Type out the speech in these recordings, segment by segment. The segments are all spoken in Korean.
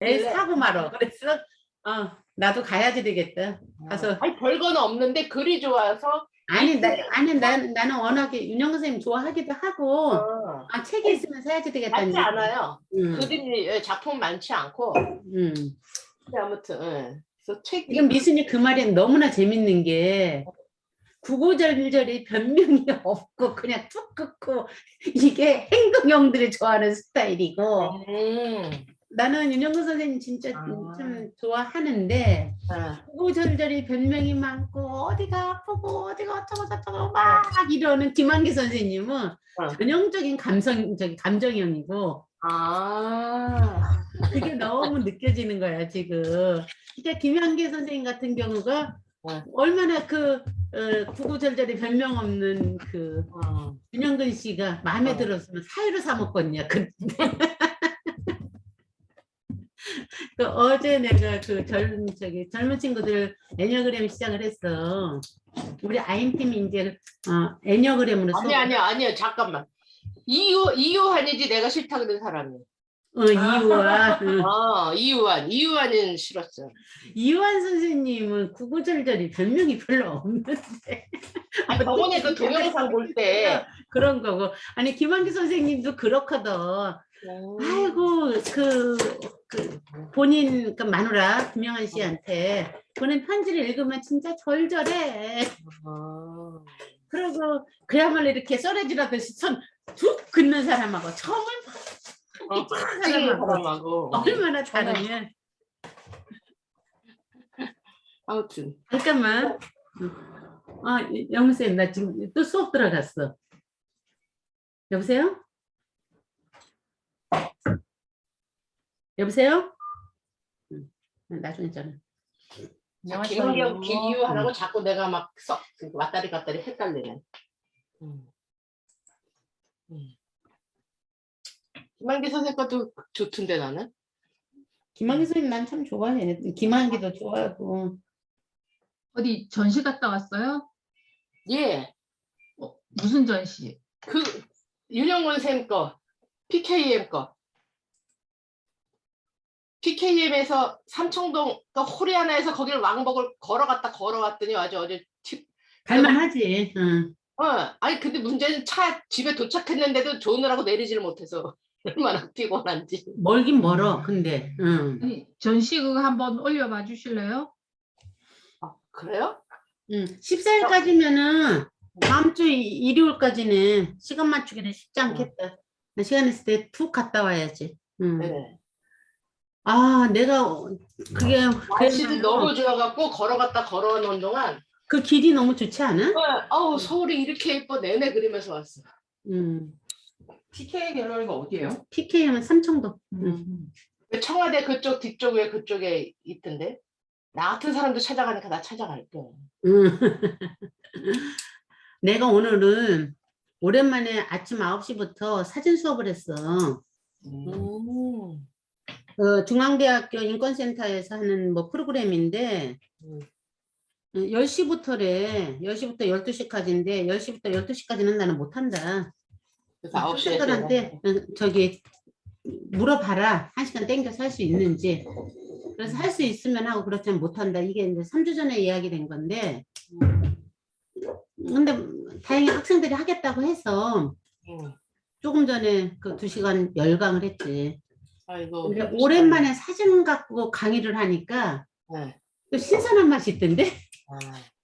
애 사고 말어. 그래서 나도 가야지 되겠다. 가서 아니 별거는 없는데 글이 좋아서 나는 워낙에 윤영 선생님 좋아하기도 하고 책이 있으면 사야지 되겠다는 많지 않아요. 음. 그림이 작품 많지 않고. 근데 아무튼 그래서 책 지금 미순이 그 말이 너무나 재밌는 게 구구절절이 변명이 없고 그냥 툭 끊고 이게 행동형들이 좋아하는 스타일이고 나는 윤영근 선생님 진짜 참 좋아하는데 구구절절이 변명이 많고 어디가 아프고 어디가 어쩌고 저쩌고 막 이러는 김한기 선생님은 전형적인 감정형이고 그게 너무 느껴지는 거야 지금. 그러니까 김한기 선생님 같은 경우가 얼마나 구구절절이 변명 없는 윤영근 씨가 마음에 들었으면 사유로 사 먹겠냐. 어제 내가 젊은 친구들 애니어그램 시작을 했어. 우리 아임팀이 이제 애니어그램으로 아니야 잠깐만. 이유한이지 내가 싫다 그런 사람이. 이유한은 싫었어. 이유한 선생님은 구구절절이 변명이 별로 없는데. 저번에 그 동영상 볼 때 그런 거고. 아니 김한기 선생님도 그렇거든. 아이고 본인 마누라 김영한 씨한테 보낸 편지를 읽으면 진짜 절절해. 그리고 그야말로 이렇게 썰어지라듯이 손 툭 긋는 사람하고 처음을 사람하고 얼마나 다르면. 아무튼 잠깐만. 영수님 나 지금 또 수업 들어갔어. 여보세요? 여보세요? 나중에 전화. 김은경 김이유하라고 자꾸 내가 막 왔다리 갔다리 헷갈리네. 김한기 선생님 것도 좋던데 나는. 김한기 선생님 난 참 좋아해. 김한기도 좋아하고. 어디 전시 갔다 왔어요? 예. 무슨 전시? 윤영원 쌤 거, PKM 거. PKM에서 삼청동 호리아나에서 거기를 왕복을 걸어갔더니 아주 어제 갈만하지. 아니 근데 문제는 집에 도착했는데도 조느라고 내리지를 못해서 얼마나 피곤한지. 멀긴 멀어. 근데 아니, 전시 그거 한번 올려봐 주실래요? 그래요? 14일까지면은 다음 주 일요일까지는 시간 맞추기는 쉽지 않겠다. 시간 있을 때 툭 갔다 와야지. 네. 내가 그게 날씨도 너무 좋아갖고 걸어와 놓은 동안 그 길이 너무 좋지 않아? 서울이 이렇게 예뻐 내내 그리면서 왔어. PK 갤러리가 어디예요? PK하면 삼청동. 청와대 그쪽 뒤쪽에 그쪽에 있던데. 나 같은 사람도 찾아가니까 나 찾아갈게. 내가 오늘은 오랜만에 아침 9시부터 사진 수업을 했어. 중앙대학교 인권센터에서 하는 프로그램인데 10시부터래. 10시부터 12시까지인데 10시부터 12시까지는 나는 못한다. 그래서 9시에 학생들한테 저기 물어봐라. 1시간 땡겨서 할 수 있는지. 그래서 할 수 있으면 하고 그렇지 않으면 못한다. 이게 이제 3주 전에 이야기 된 건데 근데 다행히 학생들이 하겠다고 해서 조금 전에 그 2시간 열강을 했지. 아이고. 근데 오랜만에 사진 갖고 강의를 하니까 또 신선한 맛이 있던데.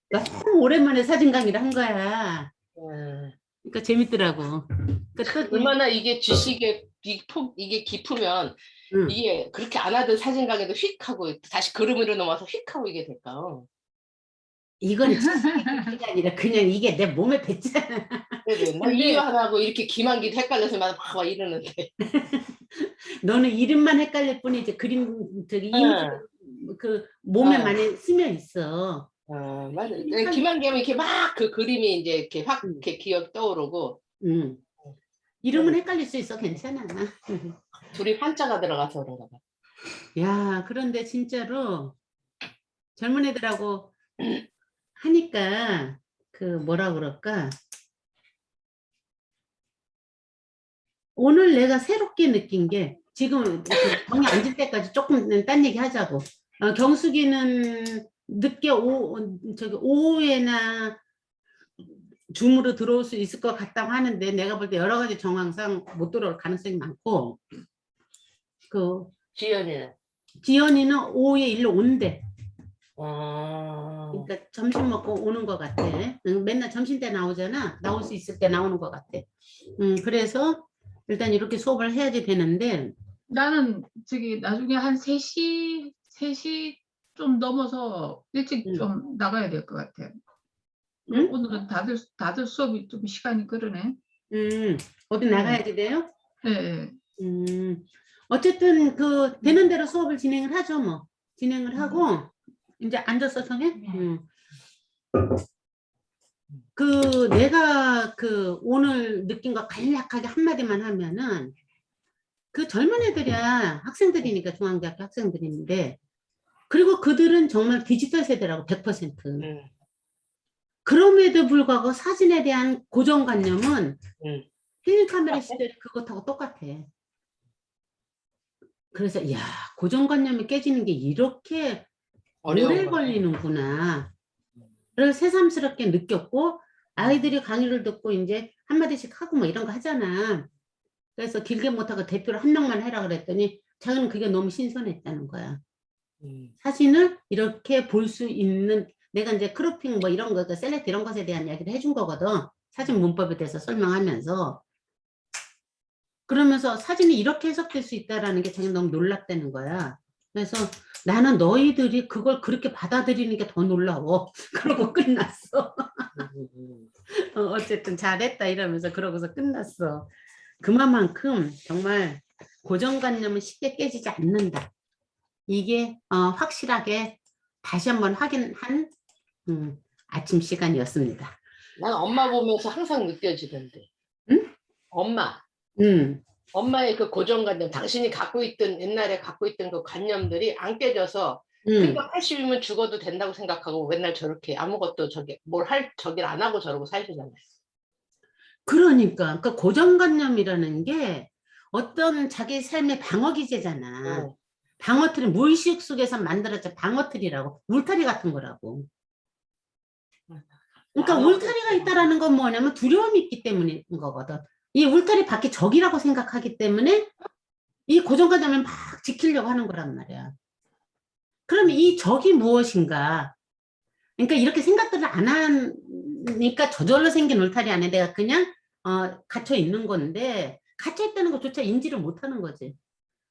너무 오랜만에 사진 강의를 한 거야. 그러니까 재밌더라고. 그러니까 얼마나 이게 지식의 이게 깊으면 이게 그렇게 안 하던 사진 강의도 휙 하고 다시 그림으로 넘어서 휙 하고 이게 될까? 이건 지식이 아니라 그냥 이게 내 몸에 뱉잖아. 나 이유하라고 이렇게 김한기도 헷갈려서 막 이러는데. 너는 이름만 헷갈릴 뿐이지 그림 이미지 그 몸에 많이 스며 있어. 맞아. 김한기하면 이렇게 막 그 그림이 이제 이렇게 확 이렇게 기억 떠오르고. 이름은 헷갈릴 수 있어. 괜찮아. 둘이 한자가 들어가서 그런가 봐. 야, 그런데 진짜로 젊은 애들하고 하니까 뭐라 그럴까? 오늘 내가 새롭게 느낀 게 지금 정리 앉을 때까지 조금 딴 얘기 하자고. 경숙이는 늦게 오후에나 줌으로 들어올 수 있을 것 같다고 하는데 내가 볼 때 여러 가지 정황상 못 들어올 가능성이 많고 그 지연이는. 지연이는 오후에 일로 온대. 어. 그러니까 점심 먹고 오는 것 같아. 맨날 점심 때 나오잖아. 나올 수 있을 때 나오는 것 같아. 그래서 일단 이렇게 수업을 해야지 되는데 나는 저기 나중에 한 3시 좀 넘어서 일찍 좀 나가야 될 것 같아. 응? 오늘은 다들 수업이 좀 시간이 그러네. 어디 나가야지 돼요? 네. 어쨌든 그 되는 대로 수업을 진행을 하죠 뭐. 진행을 하고 이제 앉아서 성해? 그 내가 그 오늘 느낀 거 간략하게 한마디만 하면은 그 젊은 애들이야. 학생들이니까 중앙대학교 학생들인데 그리고 그들은 정말 디지털 세대라고 100%. 그럼에도 불구하고 사진에 대한 고정관념은 필름 카메라 시절 그것하고 똑같아. 그래서 야 고정관념이 깨지는 게 이렇게 오래 걸리는구나. 를 새삼스럽게 느꼈고 아이들이 강의를 듣고 이제 한마디씩 하고 뭐 이런 거 하잖아. 그래서 길게 못하고 대표를 한 명만 해라 그랬더니 자기는 그게 너무 신선했다는 거야. 사진을 이렇게 볼 수 있는 내가 이제 크로핑 뭐 이런 거 셀렉트 이런 것에 대한 이야기를 해준 거거든. 사진 문법에 대해서 설명하면서 그러면서 사진이 이렇게 해석될 수 있다라는 게 자기는 너무 놀랍다는 거야. 그래서 나는 너희들이 그걸 그렇게 받아들이는 게 더 놀라워. 그러고 끝났어. 어쨌든 잘했다 이러면서 그러고서 끝났어. 그만큼 정말 고정관념은 쉽게 깨지지 않는다. 이게 확실하게 다시 한번 확인한 아침 시간이었습니다. 난 엄마 보면서 항상 느껴지던데. 응? 엄마. 엄마의 그 고정관념, 당신이 갖고 있던 옛날에 갖고 있던 그 관념들이 안 깨져서 그러니까 80이면 죽어도 된다고 생각하고 맨날 저렇게 아무것도 뭘 할 저기를 안 하고 저러고 사시잖아요. 그러니까 그 고정관념이라는 게 어떤 자기 삶의 방어기제잖아. 방어틀이 무의식 속에서 만들어진 방어틀이라고 울타리 같은 거라고. 그러니까 울타리가 있다라는 건 뭐냐면 두려움이 있기 때문인 거거든. 이 울타리 밖에 적이라고 생각하기 때문에 이 고정관념을 막 지키려고 하는 거란 말이야. 그럼 이 적이 무엇인가? 그러니까 이렇게 생각들을 안 하니까 저절로 생긴 울타리 안에 내가 그냥 갇혀 있는 건데 갇혀 있다는 것조차 인지를 못 하는 거지.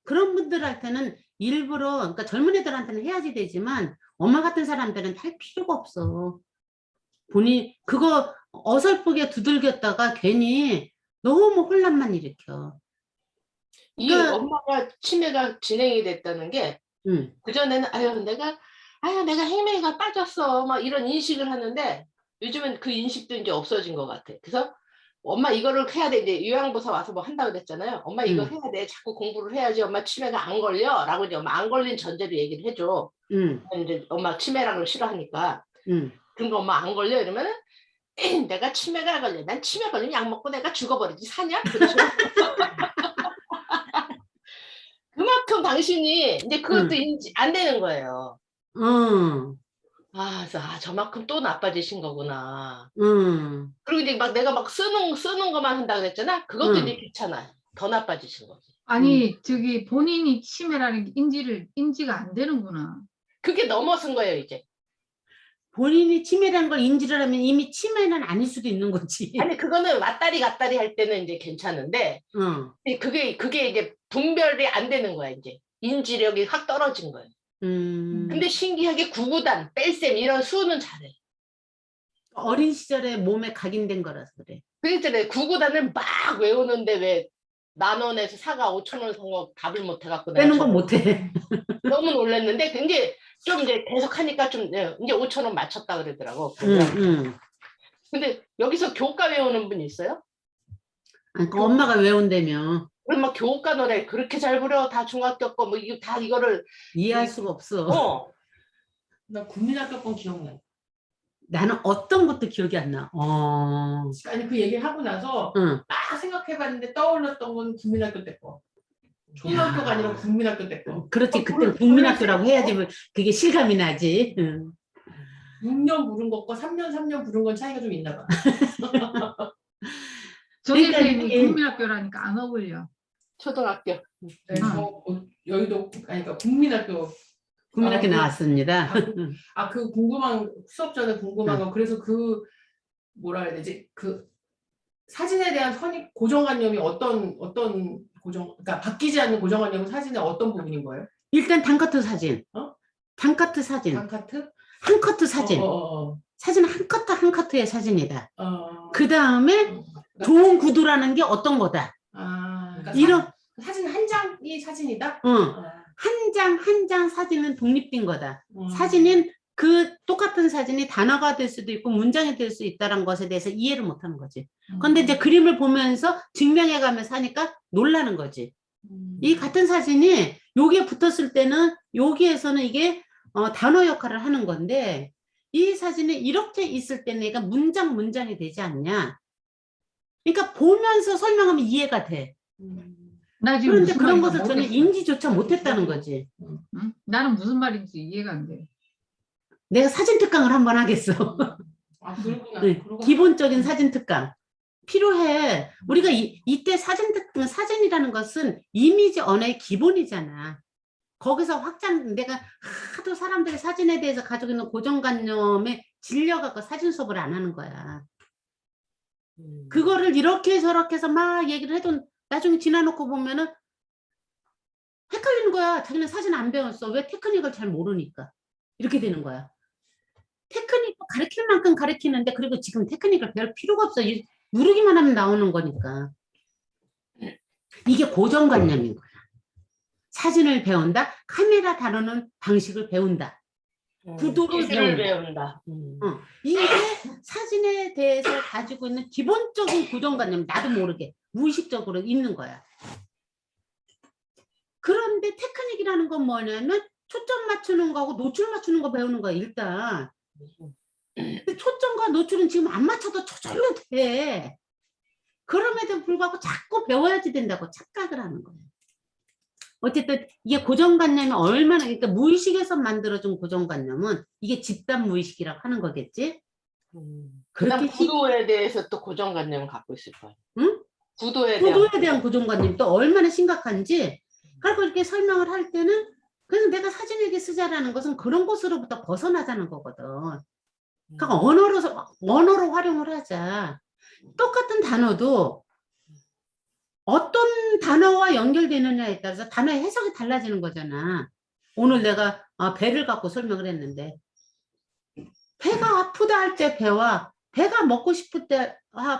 그런 분들한테는 일부러 그러니까 젊은 애들한테는 해야지 되지만 엄마 같은 사람들은 할 필요가 없어. 그거 어설프게 두들겼다가 괜히 너무 혼란만 일으켜. 이 엄마가 치매가 진행이 됐다는 게 그전에는 내가 치매가 빠졌어 막 이런 인식을 하는데 요즘은 그 인식도 이제 없어진 것 같아. 그래서 엄마 이거를 해야 돼. 이제 요양보사 와서 뭐 한다고 그랬잖아요. 엄마 이거 해야 돼. 자꾸 공부를 해야지 엄마 치매가 안 걸려 라고 이제 엄마 안 걸린 전제로 얘기를 해줘. 이제 엄마 치매라는 걸 싫어하니까. 그런 거 엄마 안 걸려 이러면은 내가 치매가 걸려. 난 치매 걸리면 약 먹고 내가 죽어버리지 사냐? 그러시고. 그만큼 당신이 이제 그것도 인지 안 되는 거예요. 저만큼 또 나빠지신 거구나. 그리고 이제 막 내가 막 쓰는 것만 한다고 그랬잖아. 그것도 이제 귀찮아. 더 나빠지신 거지. 아니 저기 본인이 치매라는 게 인지가 안 되는구나. 그게 넘어선 거예요 이제. 본인이 치매라는 걸 인지를 하면 이미 치매는 아닐 수도 있는 거지. 아니 그거는 왔다리 갔다리 할 때는 이제 괜찮은데 그게 이제 분별이 안 되는 거야 이제. 인지력이 확 떨어진 거예요. 근데 신기하게 구구단, 뺄셈 이런 수는 잘해. 어린 시절에 몸에 각인된 거라서 그래. 그랬잖아요. 구구단을 막 외우는데 왜 10,000원에서 사과 5,000원 산 거 답을 못 해갖고 빼는 건 못해. 너무 놀랐는데 근데 좀 이제 계속 하니까 좀 이제 5,000원 맞췄다 그러더라고. 근데 여기서 교과 외우는 분 있어요? 그러니까 엄마가 외운다며. 그럼 막 교과 노래 그렇게 잘 부려 다 중학교 거 뭐 이거 다 이거를 이해할 수가 없어. 나 국민학교 건 기억나. 나는 어떤 것도 기억이 안 나. 아니 그 얘기를 하고 나서 막 생각해봤는데 떠올랐던 건 국민학교 때 거. 초등학교가 아니라 국민학교 때 거. 그렇지, 그때 국민학교라고 해야지 뭐 그게 실감이 나지. 응. 6년 부른 것과 3년 부른 건 차이가 좀 있나 봐. 저희 그러니까 쌤이 이게- 국민학교라니까 안 어울려. 초등학교. 네, 저 여의도 아니 그러니까 국민학교 국민학교 아, 나왔습니다. 그 궁금한 수업 전에 궁금한 응. 거 그래서 그 뭐라 해야 되지 그 사진에 대한 선입 고정관념이 어떤 고정 그러니까 바뀌지 않는 고정관념은 사진의 어떤 부분인 거예요? 일단 단커트 사진. 어? 단커트 사진. 단카트? 한 커트 사진. 어. 사진은 한 커트 한 커트의 사진이다. 어. 그 다음에 좋은 구도라는 게 어떤 거다. 그러니까 이런 사진 한 장이 사진이다? 한 장 한 장 사진은 독립된 거다. 음. 사진은 그 똑같은 사진이 단어가 될 수도 있고 문장이 될 수 있다는 것에 대해서 이해를 못하는 거지. 근데 이제 그림을 보면서 증명해 가면서 하니까 놀라는 거지. 이 같은 사진이 여기에 붙었을 때는 여기에서는 이게 단어 역할을 하는 건데 이 사진이 이렇게 있을 때는 얘가 문장이 되지 않냐. 그러니까 보면서 설명하면 이해가 돼. 나 지금 그런데 무슨 그런 말인지 것을 전혀 모르겠어. 인지조차 못했다는 거지. 응? 나는 무슨 말인지 이해가 안 돼. 내가 사진 특강을 한번 하겠어. 그렇구나. 네, 그러고 기본적인 사진 특강 필요해. 우리가 이때 사진 특강, 사진이라는 것은 이미지 언어의 기본이잖아. 거기서 확장, 내가 하도 사람들이 사진에 대해서 가지고 있는 고정관념에 질려갖고 사진 수업을 안 하는 거야. 그거를 이렇게 저렇게 해서 막 얘기를 해도 나중에 지나놓고 보면은 헷갈리는 거야. 자기는 사진 안 배웠어. 왜 테크닉을 잘 모르니까. 이렇게 되는 거야. 테크닉을 가르칠 만큼 가르치는데 그리고 지금 테크닉을 배울 필요가 없어. 누르기만 하면 나오는 거니까. 이게 고정관념인 거야. 사진을 배운다. 카메라 다루는 방식을 배운다. 구도를 기술을 배운다. 배운다. 이게 사진에 대해서 가지고 있는 기본적인 고정관념, 나도 모르게 무의식적으로 있는 거야. 그런데 테크닉이라는 건 뭐냐면 초점 맞추는 거하고 노출 맞추는 거 배우는 거야 일단. 근데 초점과 노출은 지금 안 맞춰도 저절로 돼. 그럼에도 불구하고 자꾸 배워야지 된다고 착각을 하는 거예요. 어쨌든 이게 고정관념이 얼마나, 그러니까 무의식에서 만들어준 고정관념은 이게 집단 무의식이라고 하는 거겠지. 그다음 그렇게 구도에 대해서 또 고정관념을 갖고 있을 거예요. 응? 구도에 대한 고정관념이 또 얼마나 심각한지. 그리고 이렇게 설명을 할 때는 그래서 내가 사진일기 쓰자라는 것은 그런 것으로부터 벗어나자는 거거든. 그러니까 언어로 활용을 하자. 똑같은 단어도 어떤 단어와 연결되느냐에 따라서 단어의 해석이 달라지는 거잖아. 오늘 내가 배를 갖고 설명을 했는데 배가 아프다 할 때 배와 배가 먹고 싶을 때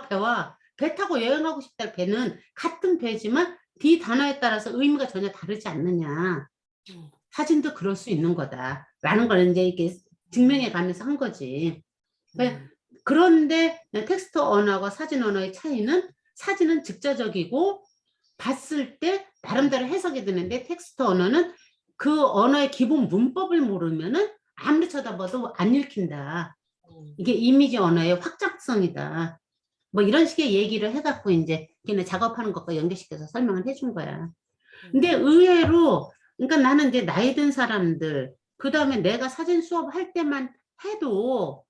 배와 배 타고 여행하고 싶다 할 배는 같은 배지만 이 단어에 따라서 의미가 전혀 다르지 않느냐. 사진도 그럴 수 있는 거다 라는 걸 이제 이렇게 증명해 가면서 한 거지. 그런데 텍스트 언어와 사진 언어의 차이는 사진은 직접적이고 봤을 때 나름대로 해석이 되는데 텍스트 언어는 그 언어의 기본 문법을 모르면은 아무리 쳐다봐도 안 읽힌다. 이게 이미지 언어의 확장성이다. 뭐 이런 식의 얘기를 해갖고 이제 걔네 작업하는 것과 연결시켜서 설명을 해준 거야. 근데 의외로 그러니까 나는 이제 나이 든 사람들 그 다음에 내가 사진 수업할 때만 해도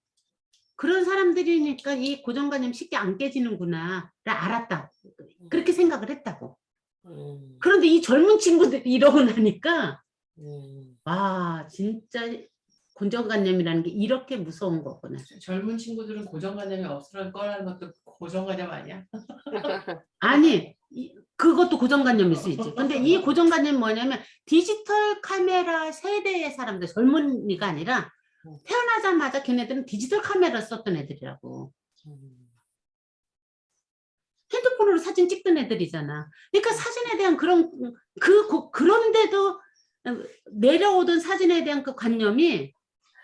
그런 사람들이니까 이 고정관념 쉽게 안 깨지는구나 를 알았다. 그렇게 생각을 했다고. 그런데 이 젊은 친구들이 이러고 나니까 와 진짜 고정관념이라는 게 이렇게 무서운 거구나. 젊은 친구들은 고정관념이 없을 거라는 것도 고정관념 아니야? 아니 그것도 고정관념일 수 있지. 근데 이 고정관념이 뭐냐면 디지털 카메라 세대의 사람들, 젊은이가 아니라 태어나자마자 걔네들은 디지털 카메라를 썼던 애들이라고. 핸드폰으로 사진 찍던 애들이잖아. 그러니까 사진에 대한 그런데도 내려오던 사진에 대한 그 관념이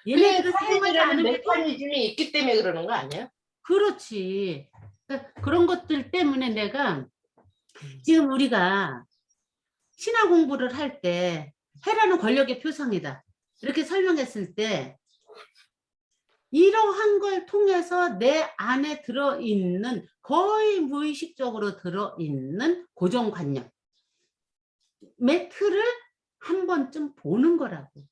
얘네들은 사용하지 사진이라는 않으면도 메커니즘이 있기 때문에 그러는 거 아니에요? 그렇지. 그러니까 그런 것들 때문에 내가 지금 우리가 신화 공부를 할 때 해라는 권력의 표상이다. 이렇게 설명했을 때 이러한 걸 통해서 내 안에 들어있는 거의 무의식적으로 들어있는 고정관념. 매트를 한 번쯤 보는 거라고.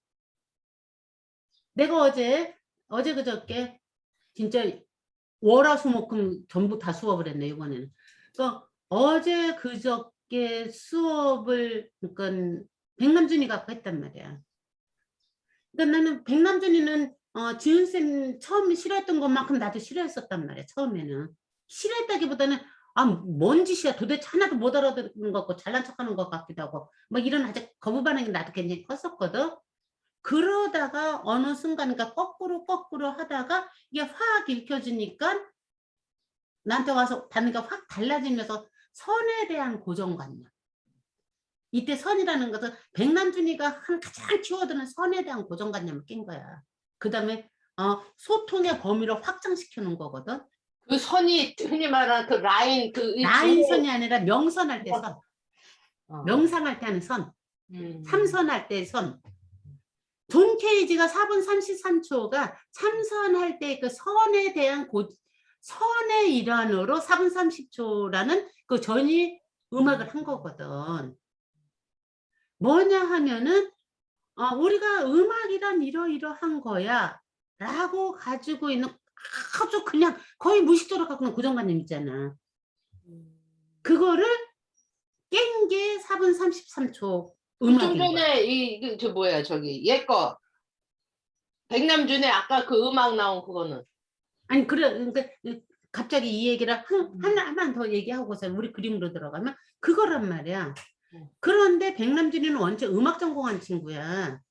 내가 어제 그저께 진짜 월화수목금 전부 다 수업을 했네 이번에는. 그러니까 어제 그저께 수업을 그러니까 백남준이 갖고 했단 말이야. 그러니까 나는 백남준이는 지은쌤 처음 싫어했던 것만큼 나도 싫어했었단 말이야. 처음에는 싫어했다기보다는 뭔 짓이야 도대체 하나도 못 알아듣는 것 같고 잘난 척하는 것 같기도 하고 막 이런 아주 거부 반응이 나도 굉장히 컸었거든. 그러다가 어느 순간 그러니까 거꾸로 하다가 이게 확 읽혀지니까 나한테 와서 반응이 확 달라지면서 선에 대한 고정관념. 이때 선이라는 것은 백남준이가 가장 키워드는 선에 대한 고정관념을 낀 거야. 그 다음에 소통의 범위를 확장시키는 거거든. 그 선이 흔히 말하는 그 라인 라인선이 아니라 명선할 때 선. 명상할 때 하는 선. 참선할 때 선. 존 케이지가 4분 33초가 참선할 때 그 선에 대한 선의 일환으로 4분 30초라는 그 전이 음악을 한 거거든. 뭐냐 하면은 우리가 음악이란 이러이러한 거야 라고 가지고 있는 아주 그냥 거의 무의식적으로 갖고 있는 고정관념 있잖아. 그거를 깬 게 4분 33초 음악인 좀 전에 저 뭐야 저기 얘거 백남준의 아까 그 음악 나온 그거는 아니 그래 그러니까 갑자기 이 얘기를 하나만 더 얘기하고서 우리 그림으로 들어가면 그거란 말이야. 그런데 백남준이는 원체 음악 전공한 친구야.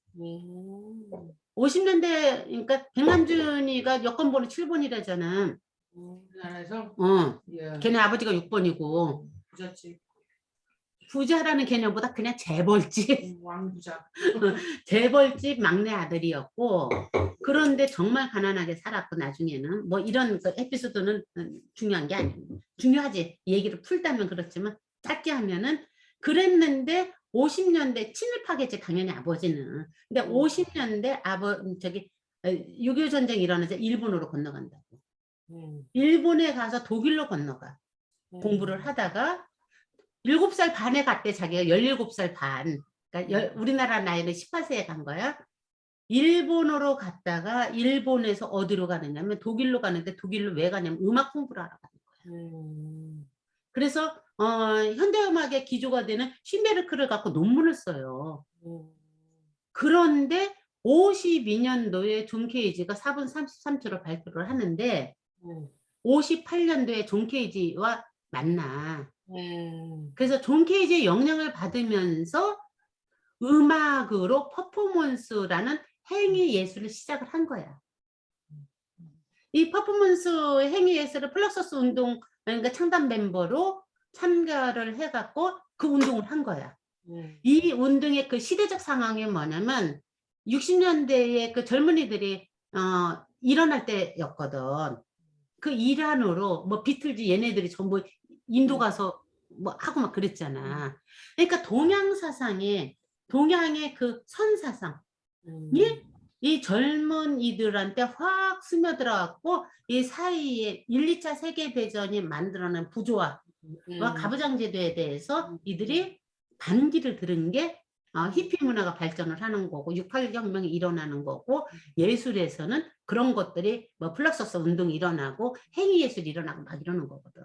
50년대 그러니까 백남준이가 여권번호 7번이라잖아. 우리나라에서 예. 걔네 아버지가 6번이고 부잣집 부자라는 개념보다 그냥 재벌집 왕부자 재벌집 막내 아들이었고 그런데 정말 가난하게 살았고 나중에는 뭐 이런 그 에피소드는 중요한 게 아니에요. 중요하지. 얘기를 풀다면 그렇지만 짧게 하면은 그랬는데 50년대 친일파겠지 당연히 아버지는. 근데 50년대 6.25 전쟁이 일어나서 일본으로 건너간다고. 일본에 가서 독일로 건너가. 공부를 하다가 7살 반에 갔대. 자기가 17살 반. 그러니까 우리나라 나이는 18세에 간 거야. 일본으로 갔다가 일본에서 어디로 가느냐면 독일로 가는데 독일로 왜 가냐면 음악 공부를 하러 가는 거야. 그래서 현대음악의 기조가 되는 쉰베르크를 갖고 논문을 써요. 그런데 52년도에 존 케이지가 4분 33초로 발표를 하는데 58년도에 존 케이지와 만나. 그래서 존 케이지의 영향을 받으면서 음악으로 퍼포먼스라는 행위 예술을 시작을 한 거야. 이 퍼포먼스 행위 예술을 플럭서스 운동 그러니까 창단 멤버로 참가를 해갖고 그 운동을 한 거야. 이 운동의 그 시대적 상황이 뭐냐면 60년대에 그 젊은이들이 일어날 때였거든. 그 일환으로 뭐 비틀즈 얘네들이 전부 인도 가서 뭐 하고 막 그랬잖아. 그러니까 동양의 그 선사상이 이 젊은이들한테 확 스며들어갖고 이 사이에 1, 2차 세계대전이 만들어낸 부조화와 가부장제도에 대해서 이들이 반기를 들은 게 히피 문화가 발전을 하는 거고 6.8 혁명이 일어나는 거고 예술에서는 그런 것들이 뭐 플럭서스 운동이 일어나고 행위 예술이 일어나고 막 이러는 거거든.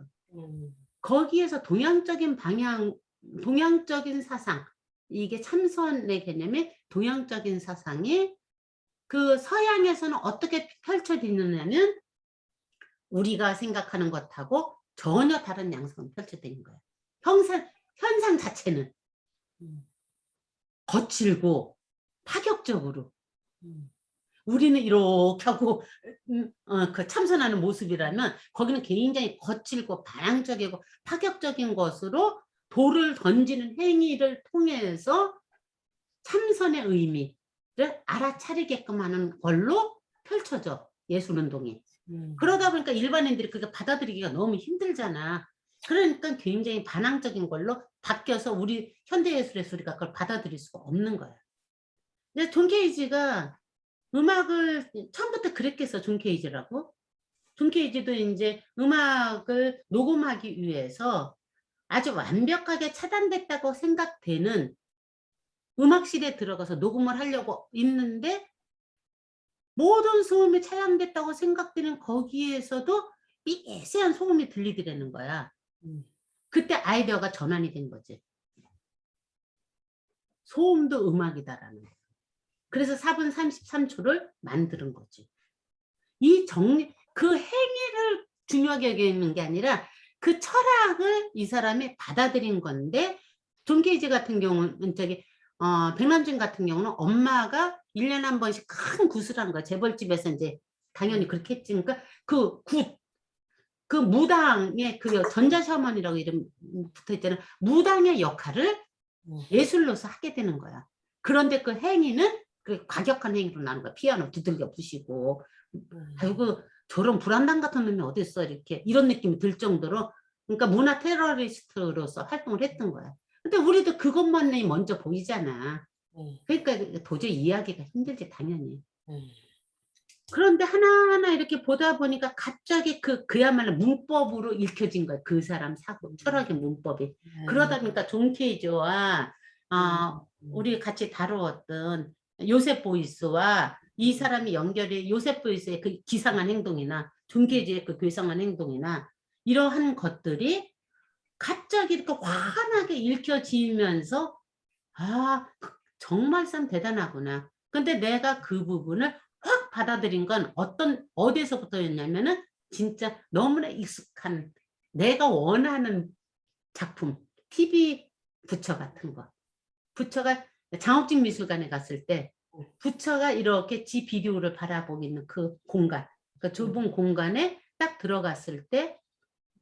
거기에서 동양적인 방향, 동양적인 사상, 이게 참선의 개념의 동양적인 사상이 그 서양에서는 어떻게 펼쳐지느냐면 우리가 생각하는 것하고 전혀 다른 양상으로 펼쳐지는 거예요. 현상 자체는 거칠고 파격적으로 우리는 이렇게 하고 그 참선하는 모습이라면 거기는 굉장히 거칠고 반항적이고 파격적인 것으로 돌을 던지는 행위를 통해서 참선의 의미를 알아차리게끔 하는 걸로 펼쳐져 예술운동이. 그러다 보니까 일반인들이 그게 받아들이기가 너무 힘들잖아. 그러니까 굉장히 반항적인 걸로 바뀌어서 우리 현대예술의 소리가 그걸 받아들일 수가 없는 거야. 근데 존 케이지가 음악을 처음부터 그랬겠어. 존 케이지라고. 존 케이지도 이제 음악을 녹음하기 위해서 아주 완벽하게 차단됐다고 생각되는 음악실에 들어가서 녹음을 하려고 있는데 모든 소음이 차단됐다고 생각되는 거기에서도 미세한 소음이 들리더라는 거야. 그때 아이디어가 전환이 된 거지. 소음도 음악이다라는 거. 그래서 4분 33초를 만드는 거지. 이 정리, 그 행위를 중요하게 여기는 게 아니라 그 철학을 이 사람이 받아들인 건데, 존 케이지 같은 경우는 백남준 같은 경우는 엄마가 1년에 한 번씩 큰 굿을 한 거야. 재벌집에서 이제 당연히 그렇게 했지. 그러니까 그 굿, 그 무당의 그 전자샤먼이라고 이름 붙어 있잖아. 무당의 역할을 예술로서 하게 되는 거야. 그런데 그 행위는 그 과격한 행위로 나는 거야. 피아노 두들겨 부시고, 아이고 저런 불안당 같은 놈이 어딨어, 이렇게 이런 느낌이 들 정도로. 그러니까 문화 테러리스트로서 활동을 했던 거야. 근데 우리도 그것만이 먼저 보이잖아. 그러니까 도저히 이해하기가 힘들지, 당연히. 그런데 하나하나 이렇게 보다 보니까 갑자기 그야말로 문법으로 읽혀진 거야. 그 사람 사고, 철학의 문법이. 그러다 보니까 존 케이지와 우리 같이 다루었던 요셉 보이스와 이 사람이 연결이, 요셉 보이스의 그 기상한 행동이나 존 케이지의 그 괴상한 행동이나 이러한 것들이 갑자기 이렇게 환하게 읽혀지면서, 아, 정말 참 대단하구나. 근데 내가 그 부분을 확 받아들인 건 어디서부터였냐면은 진짜 너무나 익숙한 내가 원하는 작품, TV 부처 같은 거. 부처가 장옥진 미술관에 갔을 때 부처가 이렇게 지 비디오를 바라보고 있는 그 공간, 그 좁은 공간에 딱 들어갔을 때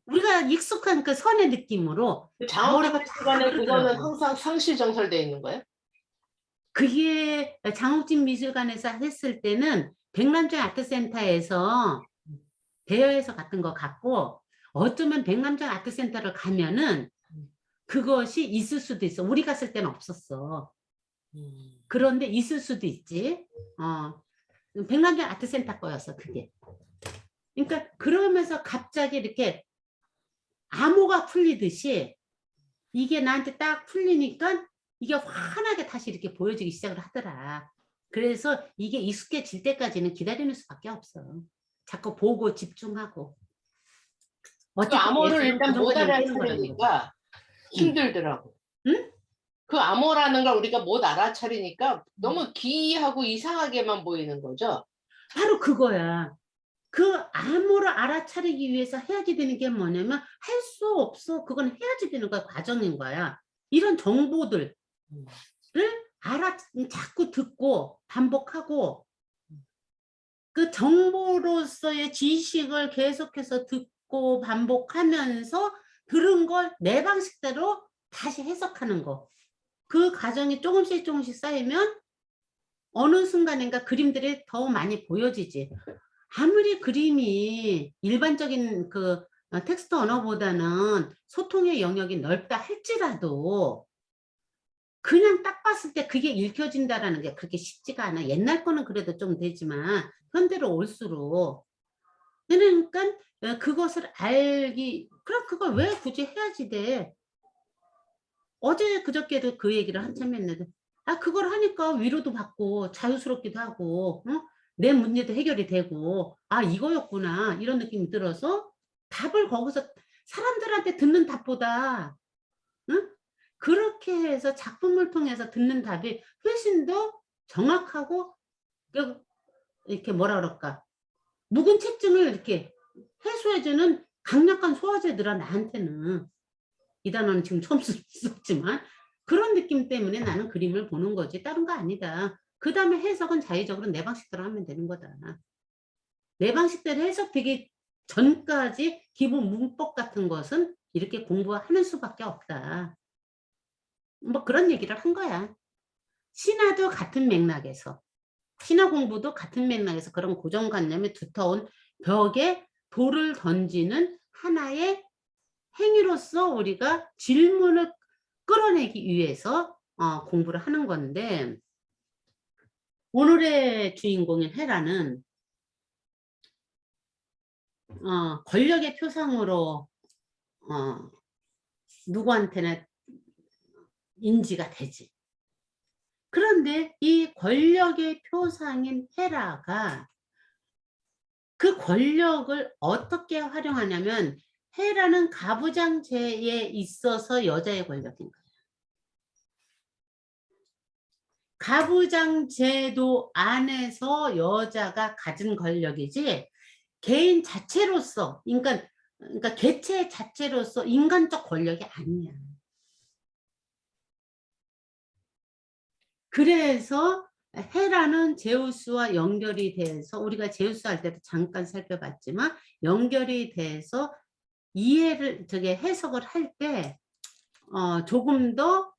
우리가 익숙한 그 선의 느낌으로 장옥진 미술관에 그거는 흐르더라고. 항상 상시 정설되어 있는 거예요? 그게 장옥진 미술관에서 했을 때는 백남준 아트센터에서 대여해서 갔던 것 같고, 어쩌면 백남준 아트센터를 가면은 그것이 있을 수도 있어. 우리 갔을 때는 없었어. 그런데 있을 수도 있지. 백남준 아트센터 거였어, 그게. 그러니까 그러면서 갑자기 이렇게 암호가 풀리듯이 이게 나한테 딱 풀리니까 이게 환하게 다시 이렇게 보여지기 시작을 하더라. 그래서 이게 익숙해질 때까지는 기다리는 수밖에 없어. 자꾸 보고 집중하고. 그 암호를 일단 못 거라는 알아차리니까 힘들더라고. 응? 그 암호라는 걸 우리가 못 알아차리니까 너무 기이하고 이상하게만 보이는 거죠. 바로 그거야. 그 암호를 알아차리기 위해서 해야지 되는 게 뭐냐면 할 수 없어. 그건 해야지 되는 거야. 과정인 거야. 이런 정보들을 자꾸 듣고 반복하고 그 정보로서의 지식을 계속해서 듣고 반복하면서 들은 걸 내 방식대로 다시 해석하는 거. 그 과정이 조금씩 쌓이면 어느 순간인가 그림들이 더 많이 보여지지. 아무리 그림이 일반적인 그 텍스트 언어보다는 소통의 영역이 넓다 할지라도 그냥 딱 봤을 때 그게 읽혀진다라는 게 그렇게 쉽지가 않아. 옛날 거는 그래도 좀 되지만 현대로 올수록. 그러니까 그것을 알기, 그럼 그걸 왜 굳이 해야지 돼. 어제 그저께도 그 얘기를 한참 했는데, 그걸 하니까 위로도 받고 자유스럽기도 하고, 내 문제도 해결이 되고, 이거였구나 이런 느낌이 들어서 답을 거기서 사람들한테 듣는 답보다 그렇게 해서 작품을 통해서 듣는 답이 훨씬 더 정확하고, 이렇게 뭐라 그럴까, 묵은 채증을 이렇게 해소해주는 강력한 소화제더라, 나한테는. 이 단어는 지금 처음 썼지만 그런 느낌 때문에 나는 그림을 보는 거지 다른 거 아니다. 그 다음에 해석은 자의적으로 내 방식대로 하면 되는 거다. 내 방식대로 해석되기 전까지 기본 문법 같은 것은 이렇게 공부하는 수밖에 없다. 뭐 그런 얘기를 한 거야. 신화도 같은 맥락에서, 신화 공부도 같은 맥락에서 그런 고정관념이 두터운 벽에 돌을 던지는 하나의 행위로서 우리가 질문을 끌어내기 위해서 공부를 하는 건데, 오늘의 주인공인 헤라는 권력의 표상으로 누구한테나 인지가 되지. 그런데 이 권력의 표상인 헤라가 그 권력을 어떻게 활용하냐면 헤라는 가부장제에 있어서 여자의 권력인 거예요. 가부장제도 안에서 여자가 가진 권력이지 개인 자체로서 그러니까 개체 자체로서 인간적 권력이 아니야. 그래서 헤라는 제우스와 연결이 돼서 우리가 제우스 할 때도 잠깐 살펴봤지만 연결이 돼서 해석을 할 때 조금 더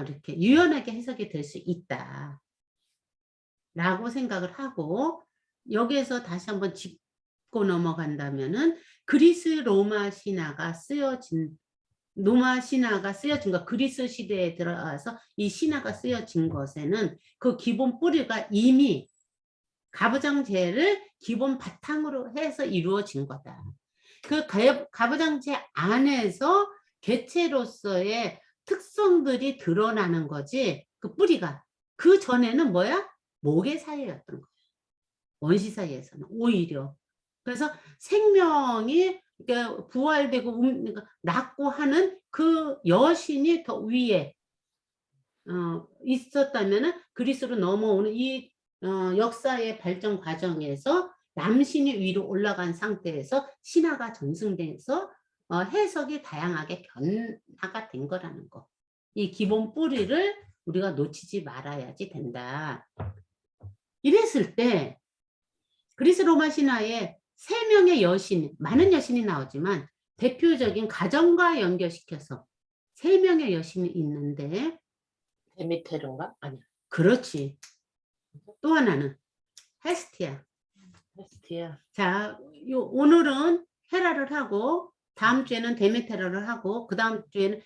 이렇게 유연하게 해석이 될 수 있다 라고 생각을 하고, 여기에서 다시 한번 짚고 넘어간다면은 그리스 로마 신화가 쓰여진 것, 그리스 시대에 들어와서 이 신화가 쓰여진 것에는 그 기본 뿌리가 이미 가부장제를 기본 바탕으로 해서 이루어진 거다. 그 가부장제 안에서 개체로서의 특성들이 드러나는 거지, 그 뿌리가. 그 전에는 뭐야? 모계 사이였던 거야. 원시 사이에서는 오히려. 그래서 생명이 그러니까 부활되고 그러니까 낳고 하는 그 여신이 더 위에 있었다면은 그리스로 넘어오는 이 역사의 발전 과정에서 남신이 위로 올라간 상태에서 신화가 전승돼서 해석이 다양하게 변화가 된 거라는 거. 이 기본 뿌리를 우리가 놓치지 말아야지 된다. 이랬을 때 그리스 로마 신화에 3명의 여신, 많은 여신이 나오지만 대표적인 가정과 연결시켜서 3명의 여신이 있는데, 데메테르인가? 아니야. 그렇지. 또 하나는 헤스티아. 헤스티아. 자, 오늘은 헤라를 하고 다음 주에는 데메테르를 하고 그 다음 주에는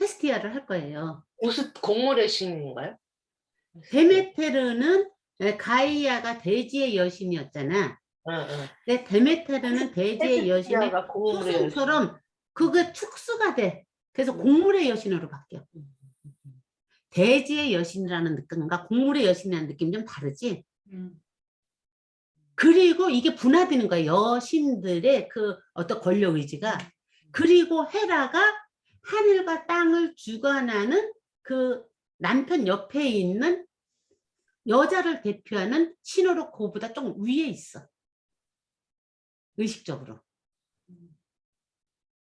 헤스티아를 할 거예요. 곡물의 신인가요? 데메테르는 가이아가 대지의 여신이었잖아. 근데 데메테르는 대지의 여신의 초승처럼 그게 축수가 돼. 그래서 곡물의 여신으로 바뀌어. 대지의 여신이라는 느낌과 곡물의 여신이라는 느낌 좀 다르지? 그리고 이게 분화되는 거야. 여신들의 그 어떤 권력 의지가. 그리고 헤라가 하늘과 땅을 주관하는 그 남편 옆에 있는 여자를 대표하는 신호로 그보다 좀 위에 있어. 의식적으로.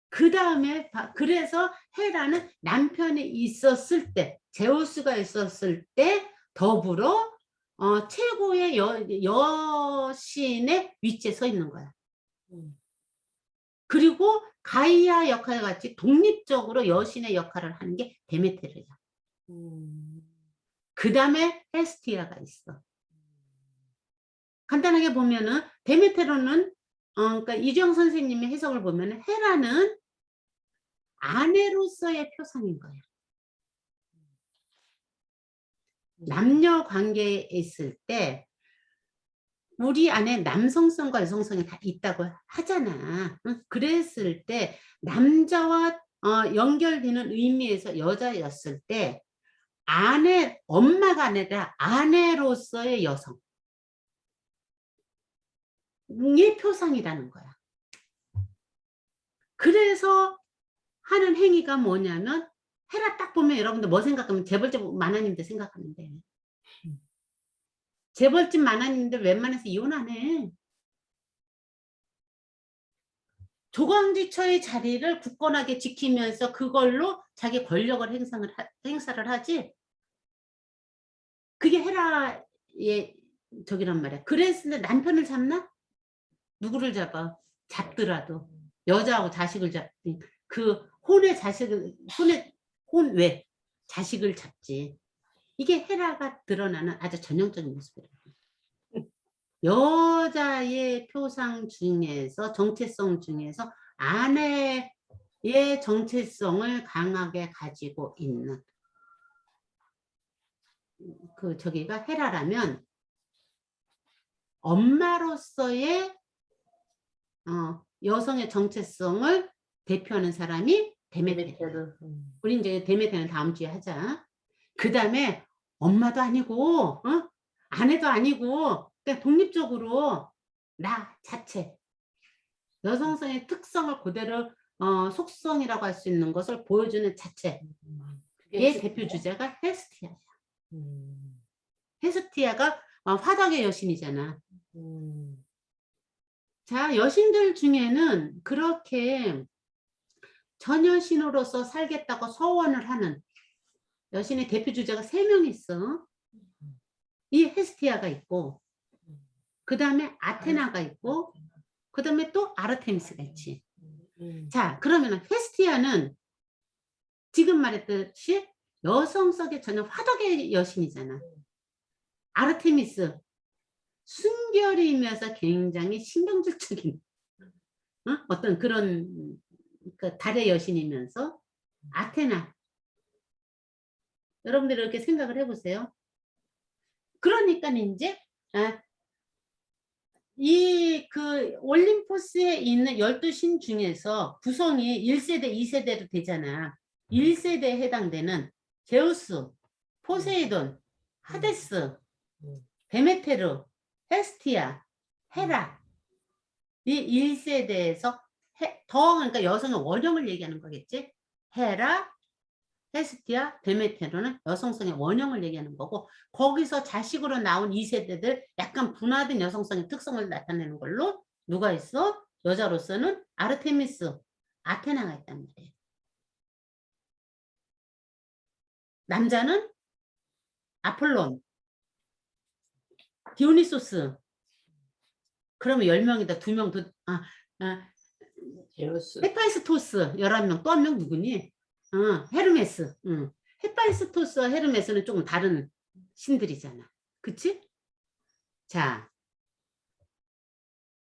그 다음에 그래서 헤라는 남편이 있었을 때, 제우스가 있었을 때 더불어 최고의 여신의 위치에 서 있는 거야. 그리고 가이아 역할 같이 독립적으로 여신의 역할을 하는 게 데메테르야. 그 다음에 헤스티아가 있어. 간단하게 보면은 데메테르는 그러니까 이주영 선생님의 해석을 보면은 헤라는 아내로서의 표상인 거야. 남녀 관계에 있을 때 우리 안에 남성성과 여성성이 다 있다고 하잖아. 그랬을 때 남자와 연결되는 의미에서 여자였을 때 엄마가 아니라 아내로서의 여성의 표상이라는 거야. 그래서 하는 행위가 뭐냐면, 헤라 딱 보면 여러분들 뭐 생각하면 재벌집 만화님들 생각하면 돼. 재벌집 만화님들 웬만해서 이혼 안 해. 조광지처의 자리를 굳건하게 지키면서 그걸로 자기 권력을 행사를 하지. 그게 헤라의 저기란 말이야. 그랬을 때 남편을 잡나? 누구를 잡아? 잡더라도 여자하고 자식을 잡지. 그 혼의 자식을 잡지. 이게 헤라가 드러나는 아주 전형적인 모습이에요. 여자의 표상 중에서, 정체성 중에서 아내의 정체성을 강하게 가지고 있는 그 저기가 헤라라면, 엄마로서의 여성의 정체성을 대표하는 사람이 데메테르. 우리 이제 데메테르는 다음 주에 하자. 그 다음에 엄마도 아니고 아내도 아니고 그냥 독립적으로 나 자체 여성성의 특성을 그대로 속성이라고 할 수 있는 것을 보여주는 자체의 대표 주제가 헤스티아야. 헤스티아가 화덕의 여신이잖아. 자, 여신들 중에는 그렇게 전여신으로서 살겠다고 서원을 하는 여신의 대표 주제가 3명이 있어. 이 헤스티아가 있고, 그 다음에 아테나가 있고, 그 다음에 또 아르테미스가 있지. 자, 그러면 헤스티아는 지금 말했듯이 여성성의 전혀 화덕의 여신이잖아. 아르테미스, 순결이면서 굉장히 신경질적인 어떤 그런 그 달의 여신이면서 아테나. 여러분들 이렇게 생각을 해보세요. 그러니까 이제 이 그 올림포스에 있는 12신 중에서 구성이 1세대, 2세대로 되잖아. 1세대에 해당되는 제우스, 포세이돈, 하데스, 데메테르, 헤스티아, 헤라. 이 1세대에서 그러니까 여성의 원형을 얘기하는 거겠지. 헤라, 헤스티아, 데메테르는 여성성의 원형을 얘기하는 거고, 거기서 자식으로 나온 2세대들 약간 분화된 여성성의 특성을 나타내는 걸로 누가 있어? 여자로서는 아르테미스, 아테나가 있단 말이에요. 남자는 아폴론, 디오니소스. 그러면 10명이다. 2명 더. 제우스. 헤파이스토스 11명. 또 한 명 누구니? 헤르메스. 헤파이스토스와 헤르메스는 조금 다른 신들이잖아. 그치? 자,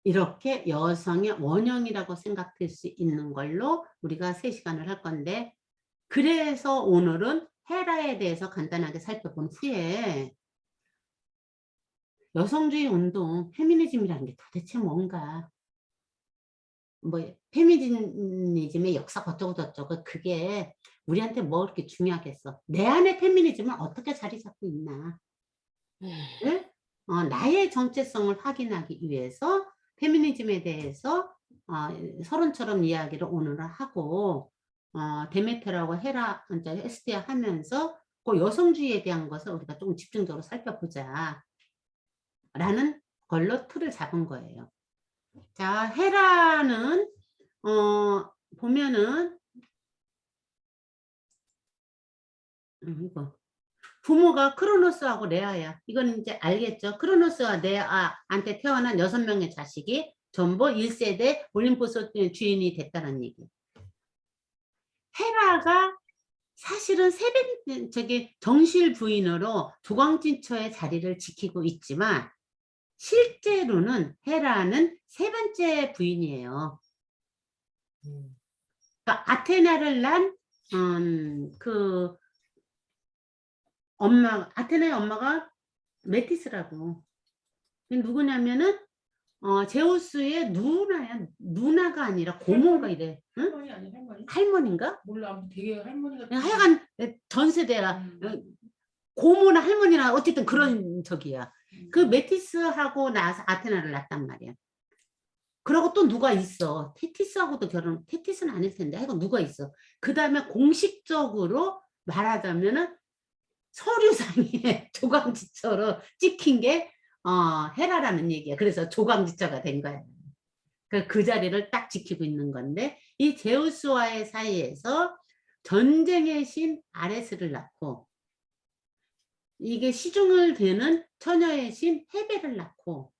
이렇게 여성의 원형이라고 생각될 수 있는 걸로 우리가 3시간을 할 건데, 그래서 오늘은 헤라에 대해서 간단하게 살펴본 후에 여성주의 운동, 페미니즘이라는 게 도대체 뭔가, 뭐 페미니즘의 역사 어쩌고 저쩌고 그게 우리한테 뭐 그렇게 중요하겠어. 내 안에 페미니즘은 어떻게 자리 잡고 있나. 네? 나의 정체성을 확인하기 위해서 페미니즘에 대해서 서론처럼 이야기를 오늘은 하고, 데메테라고 헤라, 에스티아 하면서 그 여성주의에 대한 것을 우리가 조금 집중적으로 살펴보자 라는 걸로 틀을 잡은 거예요. 자, 헤라는 보면은 이거 부모가 크로노스하고 레아야. 이건 이제 알겠죠? 크로노스와 레아한테 태어난 6명의 자식이 전부 1세대 올림포스 주인이 됐다는 얘기. 헤라가 사실은 정실 부인으로 조광진처의 자리를 지키고 있지만 실제로는 헤라는 3번째 부인이에요. 그러니까 아테나를 난 그 아테나의 엄마가 메티스라고. 누구냐면은 제우스의 누나가 아니라 고모가 이래. 응? 할머니 아니야 할머니? 할머니인가? 몰라 되게 할머니 같은. 하여간 전 세대라 고모나 할머니나 어쨌든 그런 적이야. 그 메티스하고 나서 아테나를 낳았단 말이야. 그러고 또 누가 있어. 테티스하고도 테티스는 아닐 텐데 하여간 누가 있어. 그 다음에 공식적으로 말하자면은 서류상에 조광지처로 찍힌 게 헤라라는 얘기야. 그래서 조광지처가 된 거야. 그 자리를 딱 지키고 있는 건데, 이 제우스와의 사이에서 전쟁의 신 아레스를 낳고, 이게 시중을 드는 처녀의 신 헤베를 낳고,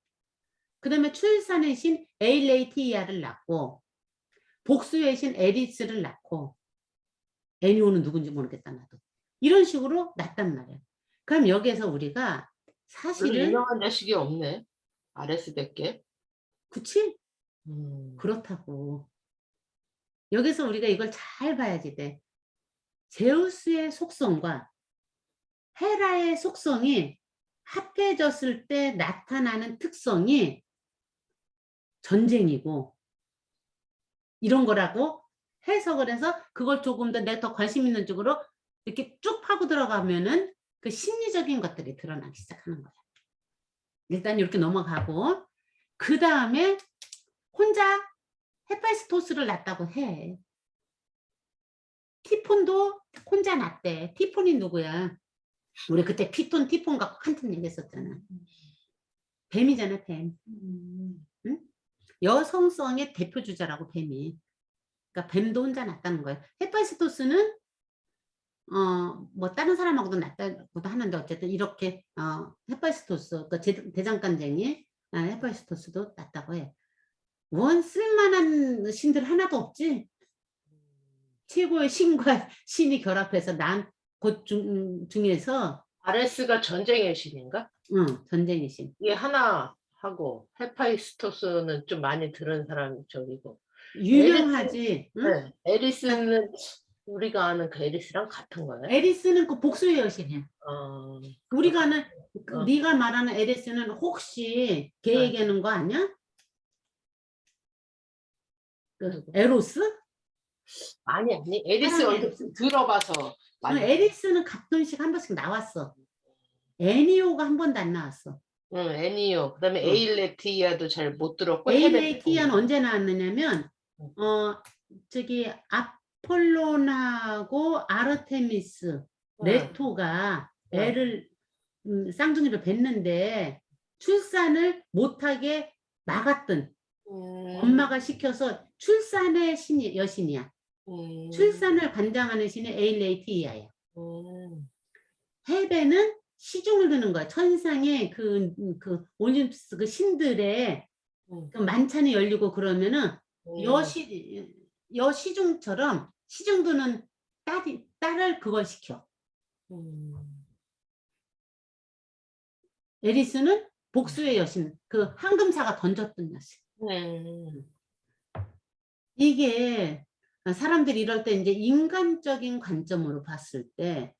그 다음에 출산의 신 에일레이티아를 낳고, 복수의 신 에리스를 낳고, 애니오는 누군지 모르겠다 나도. 이런 식으로 낳단 말이야. 그럼 여기에서 우리가 사실은 유명한 자식이 없네. 아레스밖에. 그치? 그렇다고. 여기서 우리가 이걸 잘 봐야지 돼. 제우스의 속성과 헤라의 속성이 합해졌을 때 나타나는 특성이 전쟁이고 이런 거라고 해석을 해서 그걸 조금 더 내가 더 관심 있는 쪽으로 이렇게 쭉 파고 들어가면은 그 심리적인 것들이 드러나기 시작하는 거야. 일단 이렇게 넘어가고 그 다음에 혼자 헤파이스토스를 낳았다고 해. 티폰도 혼자 낳았대. 티폰이 누구야? 우리 그때 피톤 티폰 갖고 한참 얘기했었잖아. 뱀이잖아, 뱀. 응? 여성성의 대표 주자라고 뱀이. 그러니까 뱀도 혼자 낳았다는 거예요. 헤파이스토스는 뭐 다른 사람하고도 낳다고도 하는데 어쨌든 이렇게 헤파이스토스, 그 대장간쟁이 헤파이스토스도 낳았다고 해. 원 쓸만한 신들 하나도 없지. 최고의 신과 신이 결합해서 난 것 중에서 아레스가 전쟁의 신인가? 전쟁의 신. 이게 하나 하고 헤파이스토스는 좀 많이 들은 사람 저기고. 유명하지. 응? 네. 에리스는 우리가 아는 그 에리스랑 같은 거예요? 에리스는 그 복수의 여신이야. 우리가 아는 네가 말하는 에리스는 혹시 걔 얘기하는 거 아니야? 그 에로스? 아니 에리스 얼굴 들어봐서 많이. 에리스는 가끔씩 한 번씩 나왔어. 애니오가 한 번도 안 나왔어. 응, 애니오. 그다음에 에일레티아도 잘 못 들었고. 에일레티아는 언제 나왔느냐면 저기 아폴론하고 아르테미스 레토가 애를 쌍둥이를 뵀는데 출산을 못하게 막았던 엄마가 시켜서 출산의 여신이야. 출산을 관장하는 신이 에일레티아야. 헤베는 시중을 드는 거야. 천상의 그 올림푸스 그 신들의 그 만찬이 열리고 그러면은 여시중처럼 시중도는 딸을 그걸 시켜. 에리스는 복수의 여신, 그 황금사가 던졌던 여신. 이게 사람들이 이럴 때 이제 인간적인 관점으로 봤을 때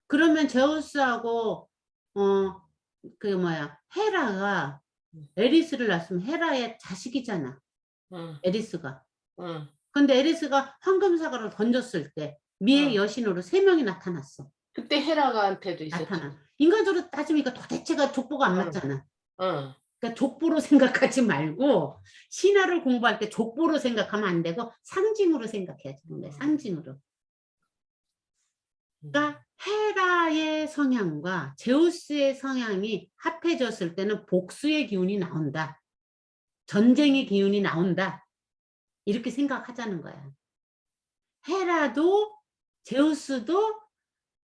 그러면 제우스하고 그 뭐야 헤라가 에리스를 낳았으면 헤라의 자식이잖아. 에리스가. 근데 에리스가 황금사과를 던졌을 때 미의 여신으로 3명이 나타났어. 그때 헤라가한테도 있었지. 나타나. 인간적으로 따지니까 도대체가 족보가 안 맞잖아. 그러니까 족보로 생각하지 말고 신화를 공부할 때 족보로 생각하면 안 되고 상징으로 생각해야 되는 거야. 상징으로. 그러니까 헤라의 성향과 제우스의 성향이 합해졌을 때는 복수의 기운이 나온다. 전쟁의 기운이 나온다. 이렇게 생각하자는 거야. 헤라도 제우스도